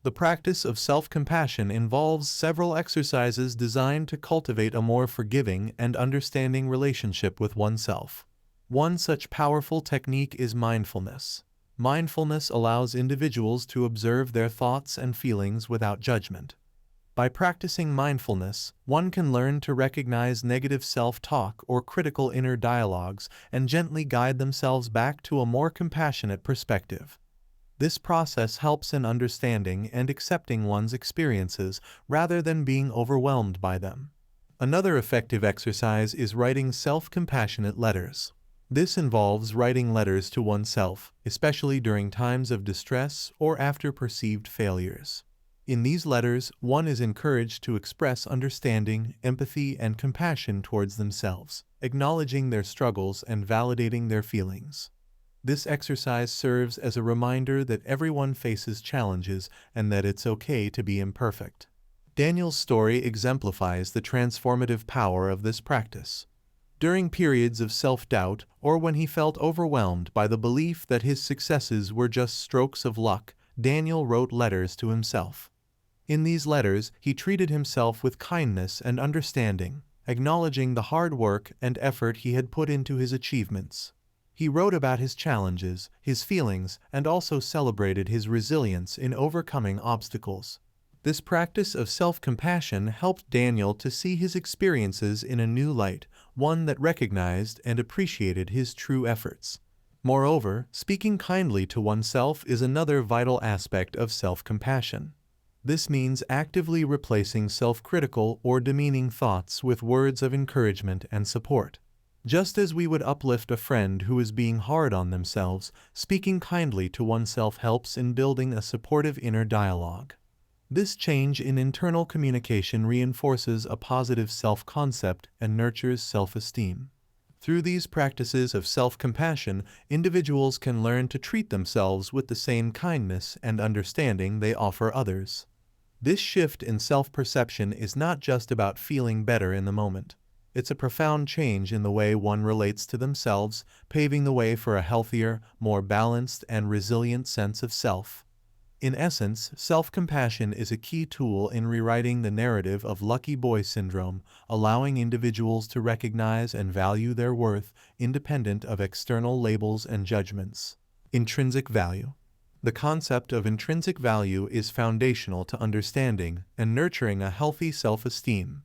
The practice of self-compassion involves several exercises designed to cultivate a more forgiving and understanding relationship with oneself. One such powerful technique is mindfulness. Mindfulness allows individuals to observe their thoughts and feelings without judgment. By practicing mindfulness, one can learn to recognize negative self-talk or critical inner dialogues and gently guide themselves back to a more compassionate perspective. This process helps in understanding and accepting one's experiences rather than being overwhelmed by them. Another effective exercise is writing self-compassionate letters. This involves writing letters to oneself, especially during times of distress or after perceived failures. In these letters, one is encouraged to express understanding, empathy, and compassion towards themselves, acknowledging their struggles and validating their feelings. This exercise serves as a reminder that everyone faces challenges and that it's okay to be imperfect. Daniel's story exemplifies the transformative power of this practice. During periods of self-doubt or when he felt overwhelmed by the belief that his successes were just strokes of luck, Daniel wrote letters to himself. In these letters, he treated himself with kindness and understanding, acknowledging the hard work and effort he had put into his achievements. He wrote about his challenges, his feelings, and also celebrated his resilience in overcoming obstacles. This practice of self-compassion helped Daniel to see his experiences in a new light, one that recognized and appreciated his true efforts. Moreover, speaking kindly to oneself is another vital aspect of self-compassion. This means actively replacing self-critical or demeaning thoughts with words of encouragement and support. Just as we would uplift a friend who is being hard on themselves, speaking kindly to oneself helps in building a supportive inner dialogue. This change in internal communication reinforces a positive self-concept and nurtures self-esteem. Through these practices of self-compassion, individuals can learn to treat themselves with the same kindness and understanding they offer others. This shift in self-perception is not just about feeling better in the moment. It's a profound change in the way one relates to themselves, paving the way for a healthier, more balanced, and resilient sense of self. In essence, self-compassion is a key tool in rewriting the narrative of lucky boy syndrome, allowing individuals to recognize and value their worth, independent of external labels and judgments. Intrinsic value. The concept of intrinsic value is foundational to understanding and nurturing a healthy self-esteem.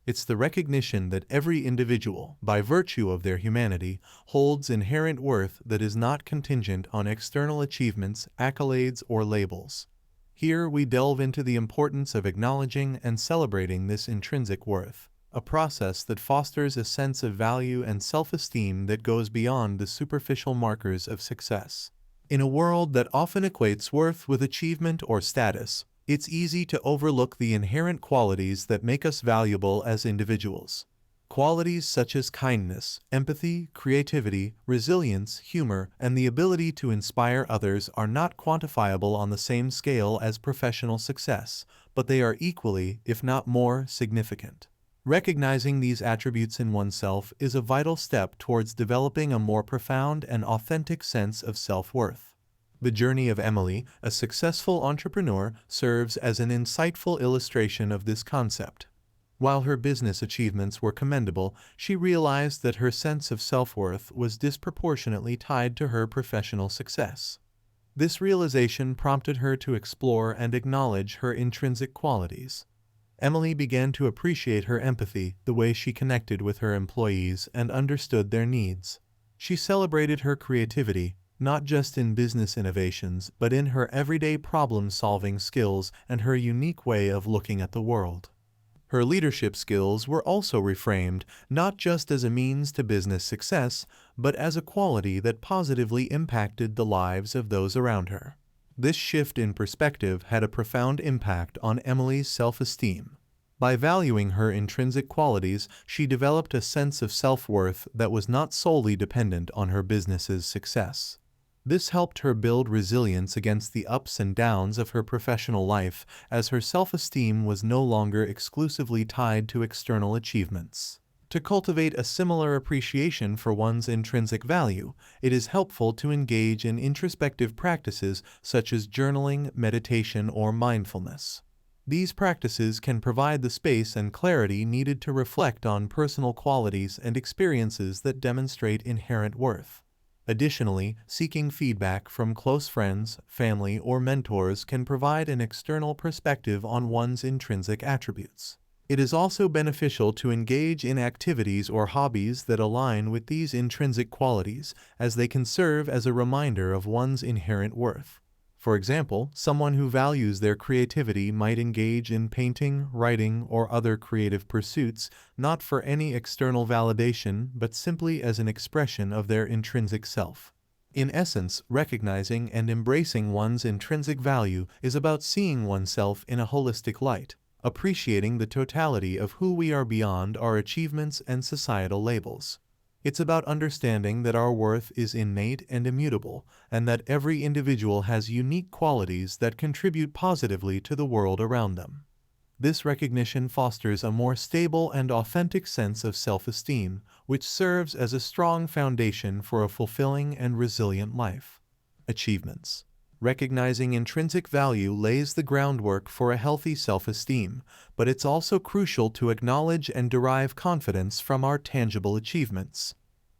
It's the recognition that every individual, by virtue of their humanity, holds inherent worth that is not contingent on external achievements, accolades, or labels. Here we delve into the importance of acknowledging and celebrating this intrinsic worth, a process that fosters a sense of value and self-esteem that goes beyond the superficial markers of success. In a world that often equates worth with achievement or status, it's easy to overlook the inherent qualities that make us valuable as individuals. Qualities such as kindness, empathy, creativity, resilience, humor, and the ability to inspire others are not quantifiable on the same scale as professional success, but they are equally, if not more, significant. Recognizing these attributes in oneself is a vital step towards developing a more profound and authentic sense of self-worth. The journey of Emily, a successful entrepreneur, serves as an insightful illustration of this concept. While her business achievements were commendable, she realized that her sense of self-worth was disproportionately tied to her professional success. This realization prompted her to explore and acknowledge her intrinsic qualities. Emily began to appreciate her empathy, the way she connected with her employees and understood their needs. She celebrated her creativity, not just in business innovations, but in her everyday problem-solving skills and her unique way of looking at the world. Her leadership skills were also reframed, not just as a means to business success, but as a quality that positively impacted the lives of those around her. This shift in perspective had a profound impact on Emily's self-esteem. By valuing her intrinsic qualities, she developed a sense of self-worth that was not solely dependent on her business's success. This helped her build resilience against the ups and downs of her professional life, as her self-esteem was no longer exclusively tied to external achievements. To cultivate a similar appreciation for one's intrinsic value, it is helpful to engage in introspective practices such as journaling, meditation, or mindfulness. These practices can provide the space and clarity needed to reflect on personal qualities and experiences that demonstrate inherent worth. Additionally, seeking feedback from close friends, family, or mentors can provide an external perspective on one's intrinsic attributes. It is also beneficial to engage in activities or hobbies that align with these intrinsic qualities, as they can serve as a reminder of one's inherent worth. For example, someone who values their creativity might engage in painting, writing, or other creative pursuits, not for any external validation, but simply as an expression of their intrinsic self. In essence, recognizing and embracing one's intrinsic value is about seeing oneself in a holistic light, appreciating the totality of who we are beyond our achievements and societal labels. It's about understanding that our worth is innate and immutable, and that every individual has unique qualities that contribute positively to the world around them. This recognition fosters a more stable and authentic sense of self-esteem, which serves as a strong foundation for a fulfilling and resilient life. Achievements. Recognizing intrinsic value lays the groundwork for a healthy self-esteem, but it's also crucial to acknowledge and derive confidence from our tangible achievements.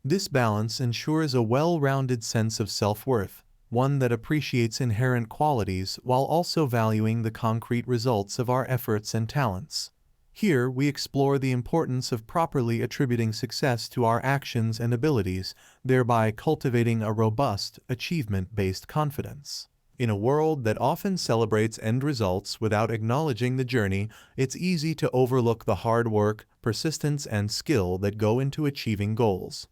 This balance ensures a well-rounded sense of self-worth, one that appreciates inherent qualities while also valuing the concrete results of our efforts and talents. Here, we explore the importance of properly attributing success to our actions and abilities, thereby cultivating a robust, achievement-based confidence. In a world that often celebrates end results without acknowledging the journey, it's easy to overlook the hard work, persistence, and skill that go into achieving goals.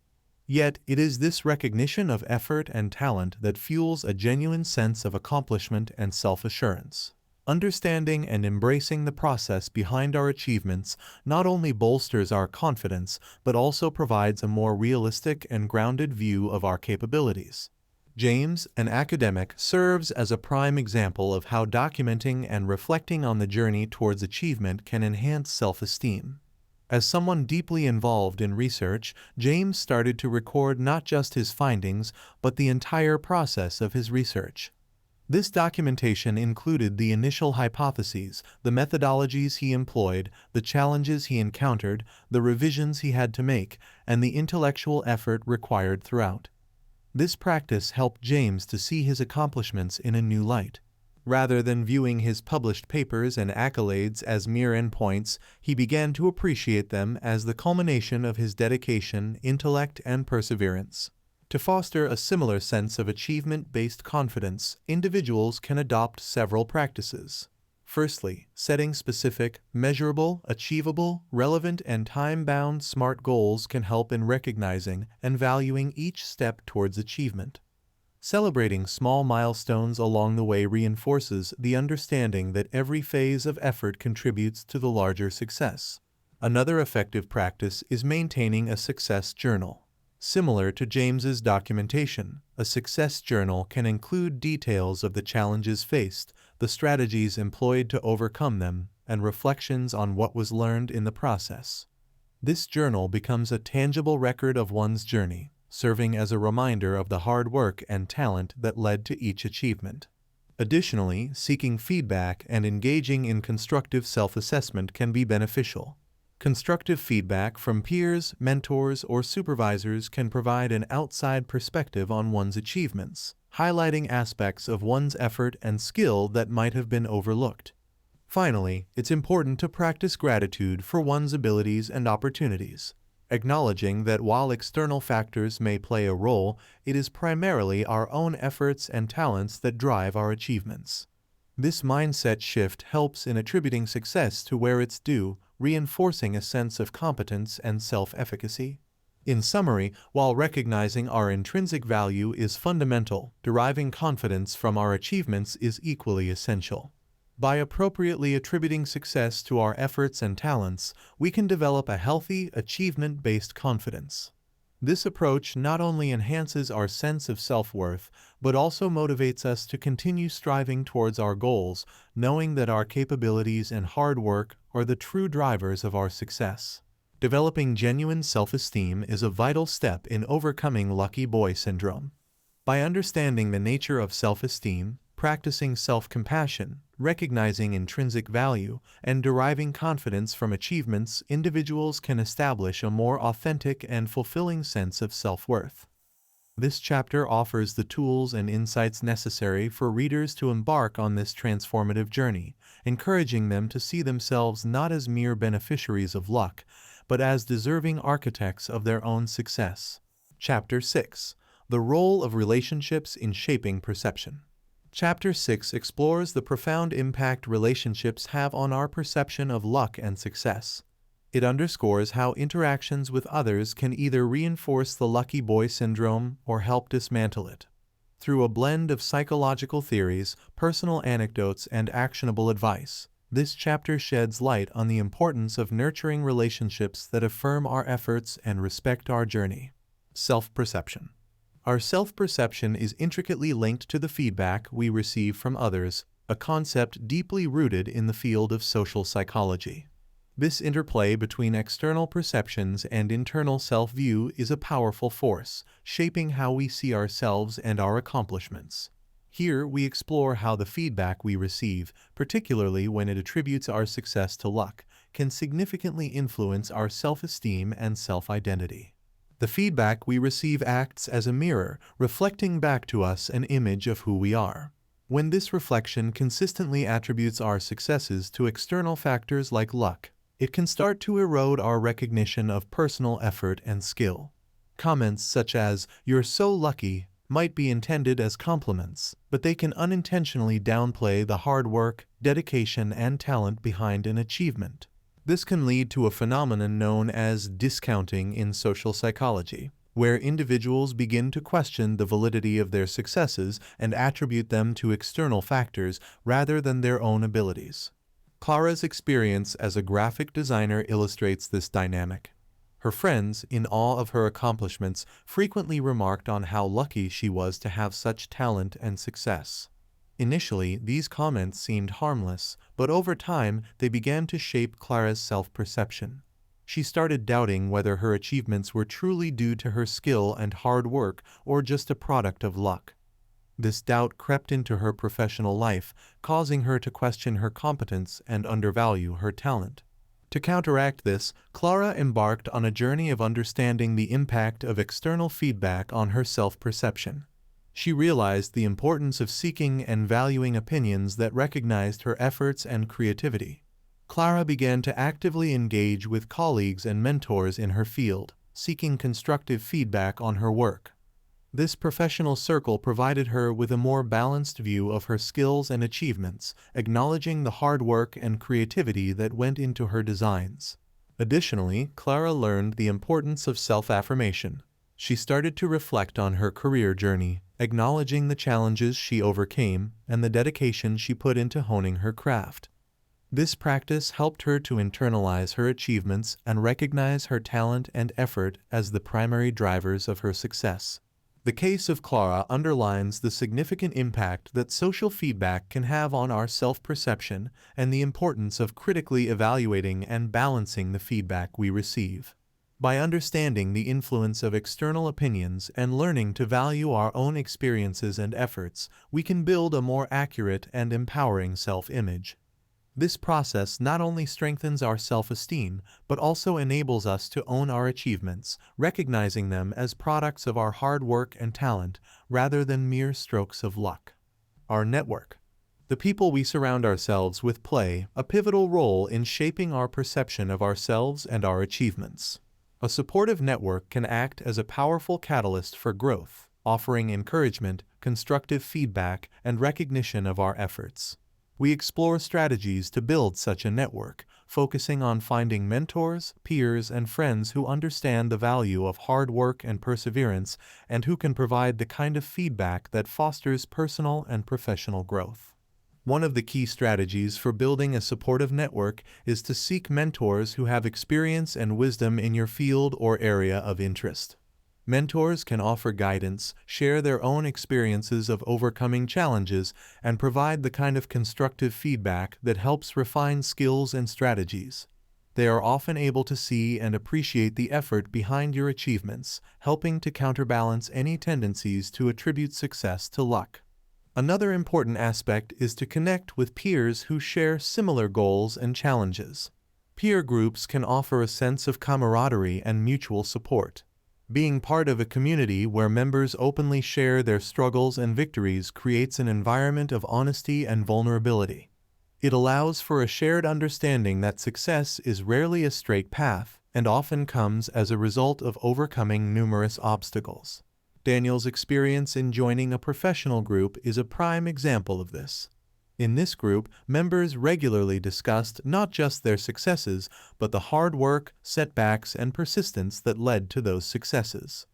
Yet, it is this recognition of effort and talent that fuels a genuine sense of accomplishment and self-assurance. Understanding and embracing the process behind our achievements not only bolsters our confidence, but also provides a more realistic and grounded view of our capabilities. James, an academic, serves as a prime example of how documenting and reflecting on the journey towards achievement can enhance self-esteem. As someone deeply involved in research, James started to record not just his findings, but the entire process of his research. This documentation included the initial hypotheses, the methodologies he employed, the challenges he encountered, the revisions he had to make, and the intellectual effort required throughout. This practice helped James to see his accomplishments in a new light. Rather than viewing his published papers and accolades as mere endpoints, he began to appreciate them as the culmination of his dedication, intellect, and perseverance. To foster a similar sense of achievement-based confidence, individuals can adopt several practices. Firstly, setting specific, measurable, achievable, relevant, and time-bound SMART goals can help in recognizing and valuing each step towards achievement. Celebrating small milestones along the way reinforces the understanding that every phase of effort contributes to the larger success. Another effective practice is maintaining a success journal. Similar to James's documentation, a success journal can include details of the challenges faced, the strategies employed to overcome them, and reflections on what was learned in the process. This journal becomes a tangible record of one's journey, serving as a reminder of the hard work and talent that led to each achievement. Additionally, seeking feedback and engaging in constructive self-assessment can be beneficial. Constructive feedback from peers, mentors, or supervisors can provide an outside perspective on one's achievements, highlighting aspects of one's effort and skill that might have been overlooked. Finally, it's important to practice gratitude for one's abilities and opportunities, acknowledging that while external factors may play a role, it is primarily our own efforts and talents that drive our achievements. This mindset shift helps in attributing success to where it's due, reinforcing a sense of competence and self-efficacy. In summary, while recognizing our intrinsic value is fundamental, deriving confidence from our achievements is equally essential. By appropriately attributing success to our efforts and talents, we can develop a healthy, achievement-based confidence. This approach not only enhances our sense of self-worth, but also motivates us to continue striving towards our goals, knowing that our capabilities and hard work are the true drivers of our success. Developing genuine self-esteem is a vital step in overcoming lucky boy syndrome. By understanding the nature of self-esteem, practicing self-compassion, recognizing intrinsic value, and deriving confidence from achievements, individuals can establish a more authentic and fulfilling sense of self-worth. This chapter offers the tools and insights necessary for readers to embark on this transformative journey, encouraging them to see themselves not as mere beneficiaries of luck, but as deserving architects of their own success. Chapter 6. The Role of Relationships in Shaping Perception. Chapter 6 explores the profound impact relationships have on our perception of luck and success. It underscores how interactions with others can either reinforce the lucky boy syndrome or help dismantle it. Through a blend of psychological theories, personal anecdotes, and actionable advice, this chapter sheds light on the importance of nurturing relationships that affirm our efforts and respect our journey. Self-perception. Our self-perception is intricately linked to the feedback we receive from others, a concept deeply rooted in the field of social psychology. This interplay between external perceptions and internal self-view is a powerful force, shaping how we see ourselves and our accomplishments. Here, we explore how the feedback we receive, particularly when it attributes our success to luck, can significantly influence our self-esteem and self-identity. The feedback we receive acts as a mirror, reflecting back to us an image of who we are. When this reflection consistently attributes our successes to external factors like luck, it can start to erode our recognition of personal effort and skill. Comments such as, "You're so lucky," might be intended as compliments, but they can unintentionally downplay the hard work, dedication, and talent behind an achievement. This can lead to a phenomenon known as discounting in social psychology, where individuals begin to question the validity of their successes and attribute them to external factors rather than their own abilities. Clara's experience as a graphic designer illustrates this dynamic. Her friends, in awe of her accomplishments, frequently remarked on how lucky she was to have such talent and success. Initially, these comments seemed harmless, but over time, they began to shape Clara's self-perception. She started doubting whether her achievements were truly due to her skill and hard work or just a product of luck. This doubt crept into her professional life, causing her to question her competence and undervalue her talent. To counteract this, Clara embarked on a journey of understanding the impact of external feedback on her self-perception. She realized the importance of seeking and valuing opinions that recognized her efforts and creativity. Clara began to actively engage with colleagues and mentors in her field, seeking constructive feedback on her work. This professional circle provided her with a more balanced view of her skills and achievements, acknowledging the hard work and creativity that went into her designs. Additionally, Clara learned the importance of self-affirmation. She started to reflect on her career journey, acknowledging the challenges she overcame and the dedication she put into honing her craft. This practice helped her to internalize her achievements and recognize her talent and effort as the primary drivers of her success. The case of Clara underlines the significant impact that social feedback can have on our self-perception and the importance of critically evaluating and balancing the feedback we receive. By understanding the influence of external opinions and learning to value our own experiences and efforts, we can build a more accurate and empowering self-image. This process not only strengthens our self-esteem, but also enables us to own our achievements, recognizing them as products of our hard work and talent, rather than mere strokes of luck. Our network. The people we surround ourselves with play a pivotal role in shaping our perception of ourselves and our achievements. A supportive network can act as a powerful catalyst for growth, offering encouragement, constructive feedback, and recognition of our efforts. We explore strategies to build such a network, focusing on finding mentors, peers, and friends who understand the value of hard work and perseverance and who can provide the kind of feedback that fosters personal and professional growth. One of the key strategies for building a supportive network is to seek mentors who have experience and wisdom in your field or area of interest. Mentors can offer guidance, share their own experiences of overcoming challenges, and provide the kind of constructive feedback that helps refine skills and strategies. They are often able to see and appreciate the effort behind your achievements, helping to counterbalance any tendencies to attribute success to luck. Another important aspect is to connect with peers who share similar goals and challenges. Peer groups can offer a sense of camaraderie and mutual support. Being part of a community where members openly share their struggles and victories creates an environment of honesty and vulnerability. It allows for a shared understanding that success is rarely a straight path and often comes as a result of overcoming numerous obstacles. Daniel's experience in joining a professional group is a prime example of this. In this group, members regularly discussed not just their successes, but the hard work, setbacks, and persistence that led to those successes.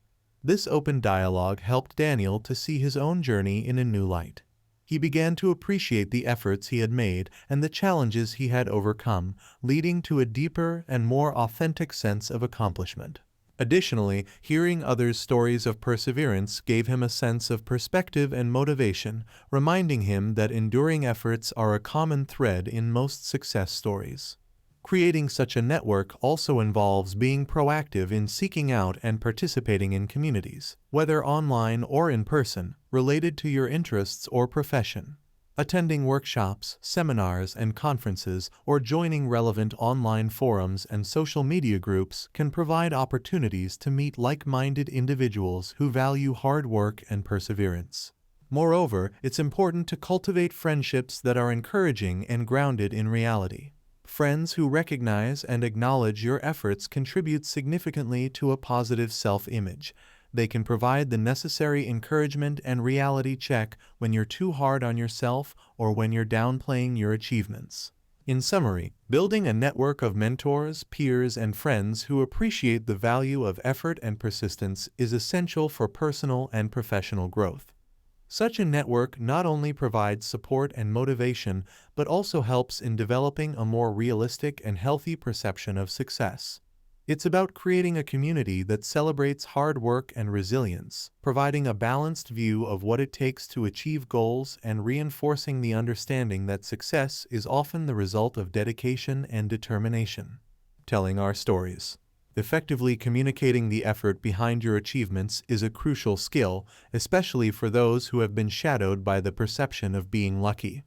This open dialogue helped Daniel to see his own journey in a new light. He began to appreciate the efforts he had made and the challenges he had overcome, leading to a deeper and more authentic sense of accomplishment. Additionally, hearing others' stories of perseverance gave him a sense of perspective and motivation, reminding him that enduring efforts are a common thread in most success stories. Creating such a network also involves being proactive in seeking out and participating in communities, whether online or in person, related to your interests or profession. Attending workshops, seminars, and conferences, or joining relevant online forums and social media groups can provide opportunities to meet like-minded individuals who value hard work and perseverance. Moreover, it's important to cultivate friendships that are encouraging and grounded in reality. Friends who recognize and acknowledge your efforts contribute significantly to a positive self-image. They can provide the necessary encouragement and reality check when you're too hard on yourself or when you're downplaying your achievements. In summary, building a network of mentors, peers, and friends who appreciate the value of effort and persistence is essential for personal and professional growth. Such a network not only provides support and motivation, but also helps in developing a more realistic and healthy perception of success. It's about creating a community that celebrates hard work and resilience, providing a balanced view of what it takes to achieve goals and reinforcing the understanding that success is often the result of dedication and determination. Telling our stories. Effectively communicating the effort behind your achievements is a crucial skill, especially for those who have been shadowed by the perception of being lucky.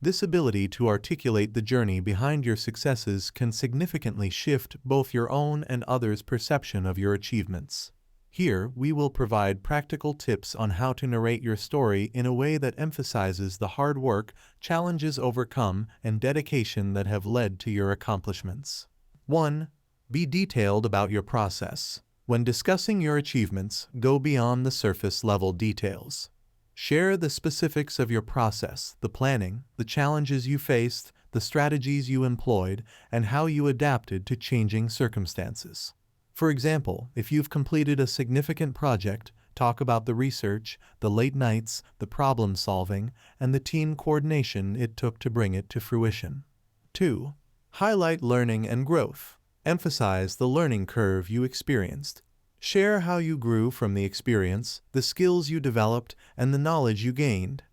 This ability to articulate the journey behind your successes can significantly shift both your own and others' perception of your achievements. Here, we will provide practical tips on how to narrate your story in a way that emphasizes the hard work, challenges overcome, and dedication that have led to your accomplishments. 1. Be detailed about your process. When discussing your achievements, go beyond the surface-level details. Share the specifics of your process, the planning, the challenges you faced, the strategies you employed, and how you adapted to changing circumstances. For example, if you've completed a significant project, talk about the research, the late nights, the problem-solving, and the team coordination it took to bring it to fruition. 2. Highlight learning and growth. Emphasize the learning curve you experienced. Share how you grew from the experience, the skills you developed, and the knowledge you gained.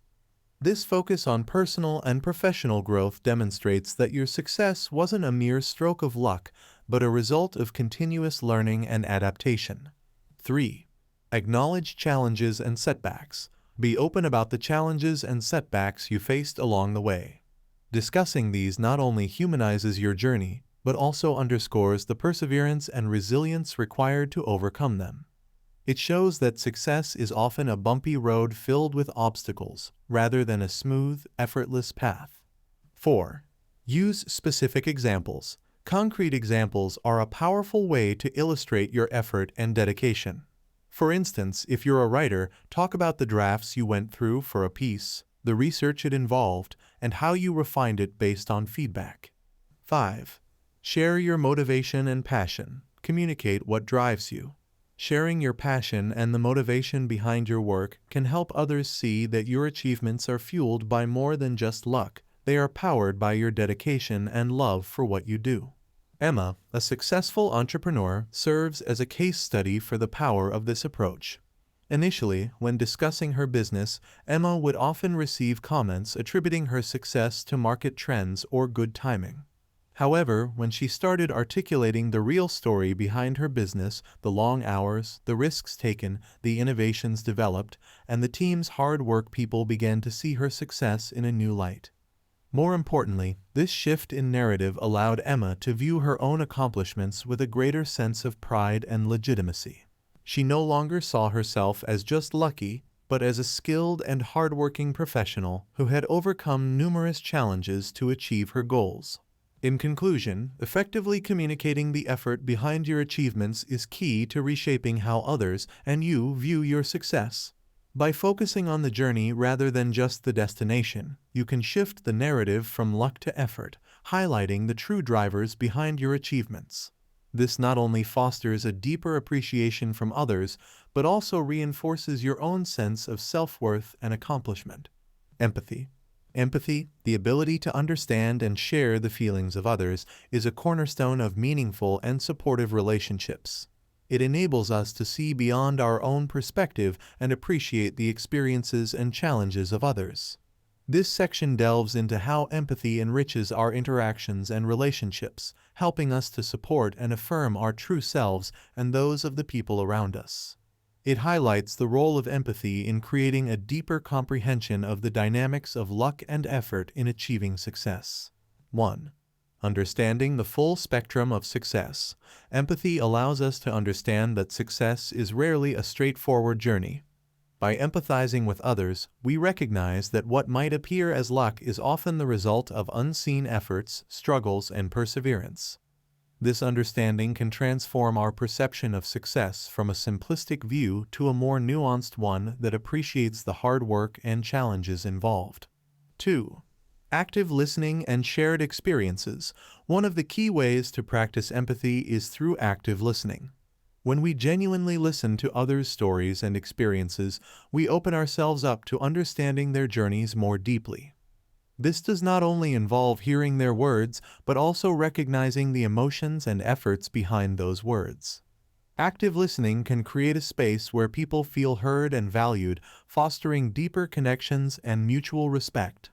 This focus on personal and professional growth demonstrates that your success wasn't a mere stroke of luck, but a result of continuous learning and adaptation. 3. Acknowledge challenges and setbacks. Be open about the challenges and setbacks you faced along the way. Discussing these not only humanizes your journey, but also underscores the perseverance and resilience required to overcome them. It shows that success is often a bumpy road filled with obstacles, rather than a smooth, effortless path. 4. Use specific examples. Concrete examples are a powerful way to illustrate your effort and dedication. For instance, if you're a writer, talk about the drafts you went through for a piece, the research it involved, and how you refined it based on feedback. 5. Share your motivation and passion. Communicate what drives you. Sharing your passion and the motivation behind your work can help others see that your achievements are fueled by more than just luck. They are powered by your dedication and love for what you do. Emma, a successful entrepreneur, serves as a case study for the power of this approach. Initially, when discussing her business, Emma would often receive comments attributing her success to market trends or good timing. However, when she started articulating the real story behind her business, the long hours, the risks taken, the innovations developed, and the team's hard work, people began to see her success in a new light. More importantly, this shift in narrative allowed Emma to view her own accomplishments with a greater sense of pride and legitimacy. She no longer saw herself as just lucky, but as a skilled and hardworking professional who had overcome numerous challenges to achieve her goals. In conclusion, effectively communicating the effort behind your achievements is key to reshaping how others and you view your success. By focusing on the journey rather than just the destination, you can shift the narrative from luck to effort, highlighting the true drivers behind your achievements. This not only fosters a deeper appreciation from others, but also reinforces your own sense of self-worth and accomplishment. Empathy. Empathy, the ability to understand and share the feelings of others, is a cornerstone of meaningful and supportive relationships. It enables us to see beyond our own perspective and appreciate the experiences and challenges of others. This section delves into how empathy enriches our interactions and relationships, helping us to support and affirm our true selves and those of the people around us. It highlights the role of empathy in creating a deeper comprehension of the dynamics of luck and effort in achieving success. 1. Understanding the full spectrum of success. Empathy allows us to understand that success is rarely a straightforward journey. By empathizing with others, we recognize that what might appear as luck is often the result of unseen efforts, struggles, and perseverance. This understanding can transform our perception of success from a simplistic view to a more nuanced one that appreciates the hard work and challenges involved. 2. Active listening and shared experiences. One of the key ways to practice empathy is through active listening. When we genuinely listen to others' stories and experiences, we open ourselves up to understanding their journeys more deeply. This does not only involve hearing their words, but also recognizing the emotions and efforts behind those words. Active listening can create a space where people feel heard and valued, fostering deeper connections and mutual respect.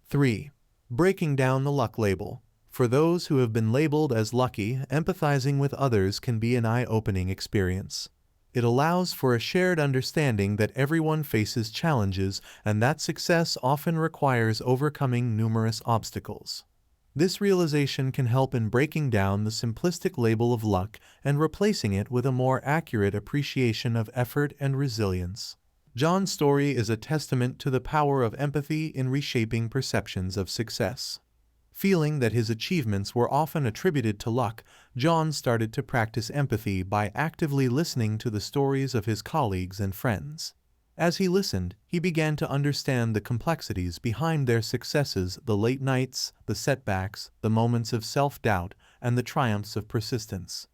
3. Breaking down the luck label. For those who have been labeled as lucky, empathizing with others can be an eye-opening experience. It allows for a shared understanding that everyone faces challenges and that success often requires overcoming numerous obstacles. This realization can help in breaking down the simplistic label of luck and replacing it with a more accurate appreciation of effort and resilience. John's story is a testament to the power of empathy in reshaping perceptions of success. Feeling that his achievements were often attributed to luck, John started to practice empathy by actively listening to the stories of his colleagues and friends. As he listened, he began to understand the complexities behind their successes, the late nights, the setbacks, the moments of self-doubt, and the triumphs of persistence.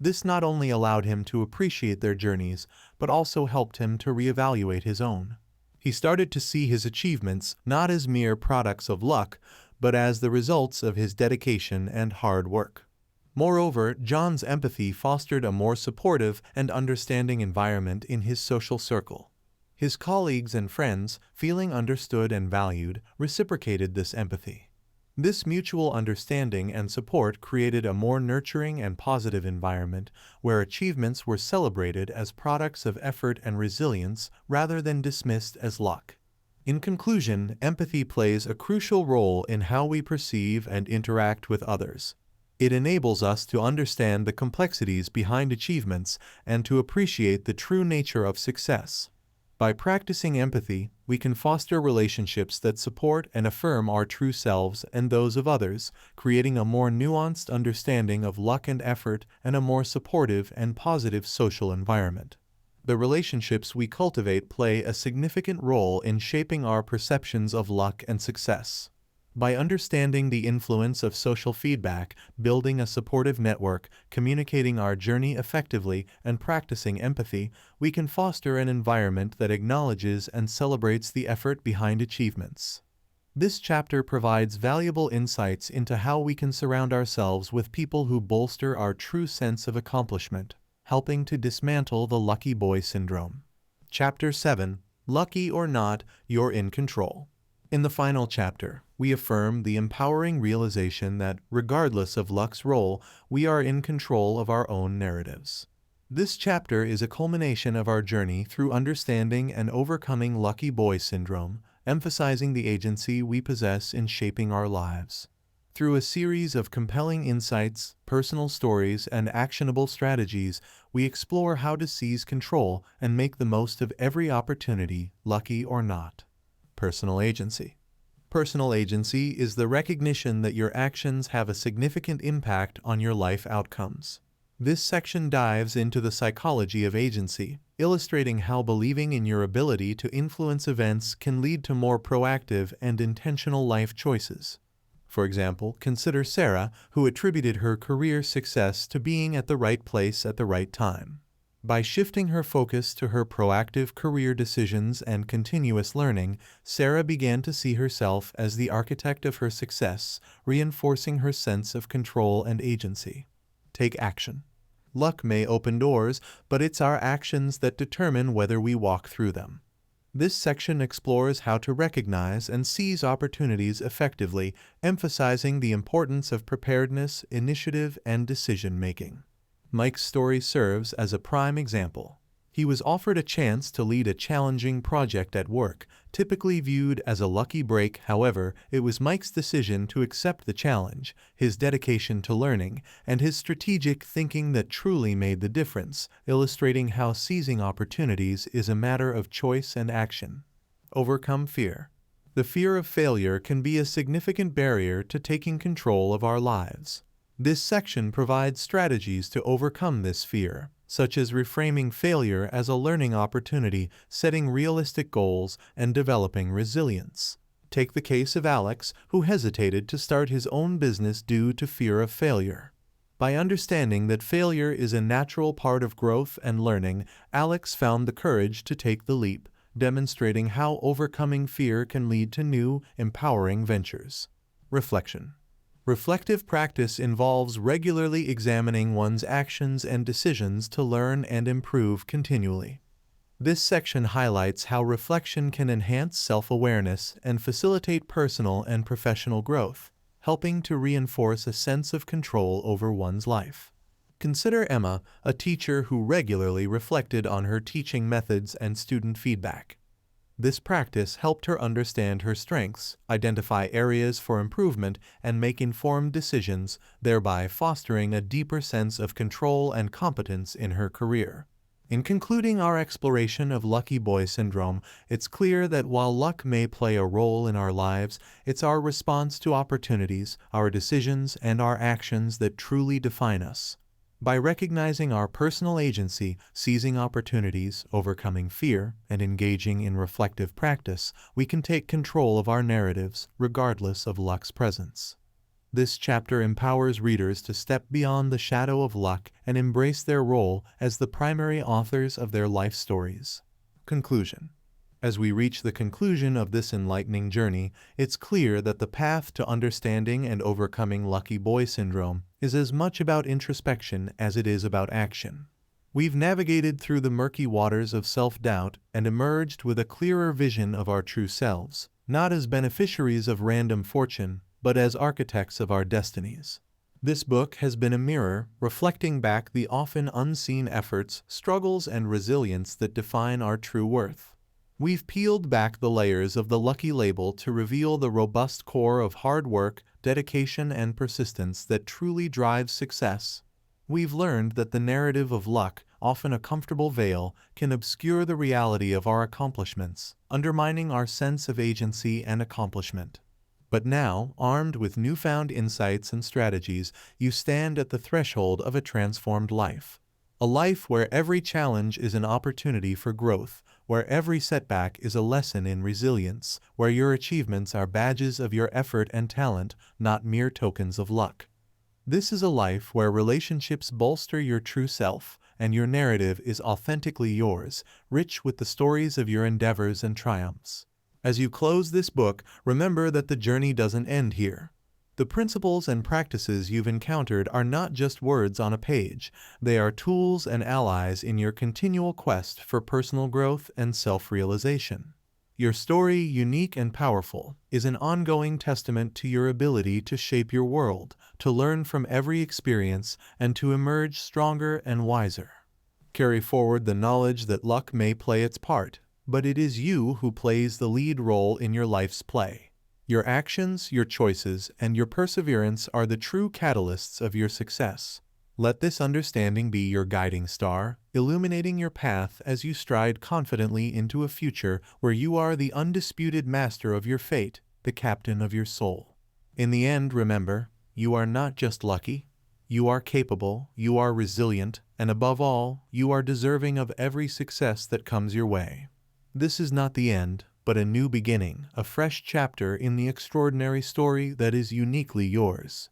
This not only allowed him to appreciate their journeys, but also helped him to reevaluate his own. He started to see his achievements not as mere products of luck, but as the results of his dedication and hard work. Moreover, John's empathy fostered a more supportive and understanding environment in his social circle. His colleagues and friends, feeling understood and valued, reciprocated this empathy. This mutual understanding and support created a more nurturing and positive environment where achievements were celebrated as products of effort and resilience rather than dismissed as luck. In conclusion, empathy plays a crucial role in how we perceive and interact with others. It enables us to understand the complexities behind achievements and to appreciate the true nature of success. By practicing empathy, we can foster relationships that support and affirm our true selves and those of others, creating a more nuanced understanding of luck and effort and a more supportive and positive social environment. The relationships we cultivate play a significant role in shaping our perceptions of luck and success. By understanding the influence of social feedback, building a supportive network, communicating our journey effectively, and practicing empathy, we can foster an environment that acknowledges and celebrates the effort behind achievements. This chapter provides valuable insights into how we can surround ourselves with people who bolster our true sense of accomplishment, helping to dismantle the lucky boy syndrome. Chapter 7. Lucky or not, you're in control. In the final chapter, we affirm the empowering realization that, regardless of luck's role, we are in control of our own narratives. This chapter is a culmination of our journey through understanding and overcoming lucky boy syndrome, emphasizing the agency we possess in shaping our lives. Through a series of compelling insights, personal stories, and actionable strategies, we explore how to seize control and make the most of every opportunity, lucky or not. Personal agency. Personal agency is the recognition that your actions have a significant impact on your life outcomes. This section dives into the psychology of agency, illustrating how believing in your ability to influence events can lead to more proactive and intentional life choices. For example, consider Sarah, who attributed her career success to being at the right place at the right time. By shifting her focus to her proactive career decisions and continuous learning, Sarah began to see herself as the architect of her success, reinforcing her sense of control and agency. Take action. Luck may open doors, but it's our actions that determine whether we walk through them. This section explores how to recognize and seize opportunities effectively, emphasizing the importance of preparedness, initiative, and decision-making. Mike's story serves as a prime example. He was offered a chance to lead a challenging project at work, typically viewed as a lucky break. However, it was Mike's decision to accept the challenge, his dedication to learning, and his strategic thinking that truly made the difference, illustrating how seizing opportunities is a matter of choice and action. Overcome fear. The fear of failure can be a significant barrier to taking control of our lives. This section provides strategies to overcome this fear, such as reframing failure as a learning opportunity, setting realistic goals, and developing resilience. Take the case of Alex, who hesitated to start his own business due to fear of failure. By understanding that failure is a natural part of growth and learning, Alex found the courage to take the leap, demonstrating how overcoming fear can lead to new, empowering ventures. Reflection. Reflective practice involves regularly examining one's actions and decisions to learn and improve continually. This section highlights how reflection can enhance self-awareness and facilitate personal and professional growth, helping to reinforce a sense of control over one's life. Consider Emma, a teacher who regularly reflected on her teaching methods and student feedback. This practice helped her understand her strengths, identify areas for improvement, and make informed decisions, thereby fostering a deeper sense of control and competence in her career. In concluding our exploration of lucky boy syndrome, it's clear that while luck may play a role in our lives, it's our response to opportunities, our decisions, and our actions that truly define us. By recognizing our personal agency, seizing opportunities, overcoming fear, and engaging in reflective practice, we can take control of our narratives, regardless of luck's presence. This chapter empowers readers to step beyond the shadow of luck and embrace their role as the primary authors of their life stories. Conclusion. As we reach the conclusion of this enlightening journey, it's clear that the path to understanding and overcoming lucky boy syndrome is as much about introspection as it is about action. We've navigated through the murky waters of self-doubt and emerged with a clearer vision of our true selves, not as beneficiaries of random fortune, but as architects of our destinies. This book has been a mirror, reflecting back the often unseen efforts, struggles, and resilience that define our true worth. We've peeled back the layers of the lucky label to reveal the robust core of hard work, dedication, and persistence that truly drives success. We've learned that the narrative of luck, often a comfortable veil, can obscure the reality of our accomplishments, undermining our sense of agency and accomplishment. But now, armed with newfound insights and strategies, you stand at the threshold of a transformed life. A life where every challenge is an opportunity for growth, where every setback is a lesson in resilience, where your achievements are badges of your effort and talent, not mere tokens of luck. This is a life where relationships bolster your true self, and your narrative is authentically yours, rich with the stories of your endeavors and triumphs. As you close this book, remember that the journey doesn't end here. The principles and practices you've encountered are not just words on a page, they are tools and allies in your continual quest for personal growth and self-realization. Your story, unique and powerful, is an ongoing testament to your ability to shape your world, to learn from every experience, and to emerge stronger and wiser. Carry forward the knowledge that luck may play its part, but it is you who plays the lead role in your life's play. Your actions, your choices, and your perseverance are the true catalysts of your success. Let this understanding be your guiding star, illuminating your path as you stride confidently into a future where you are the undisputed master of your fate, the captain of your soul. In the end, remember, you are not just lucky. You are capable, you are resilient, and above all, you are deserving of every success that comes your way. This is not the end, but a new beginning, a fresh chapter in the extraordinary story that is uniquely yours.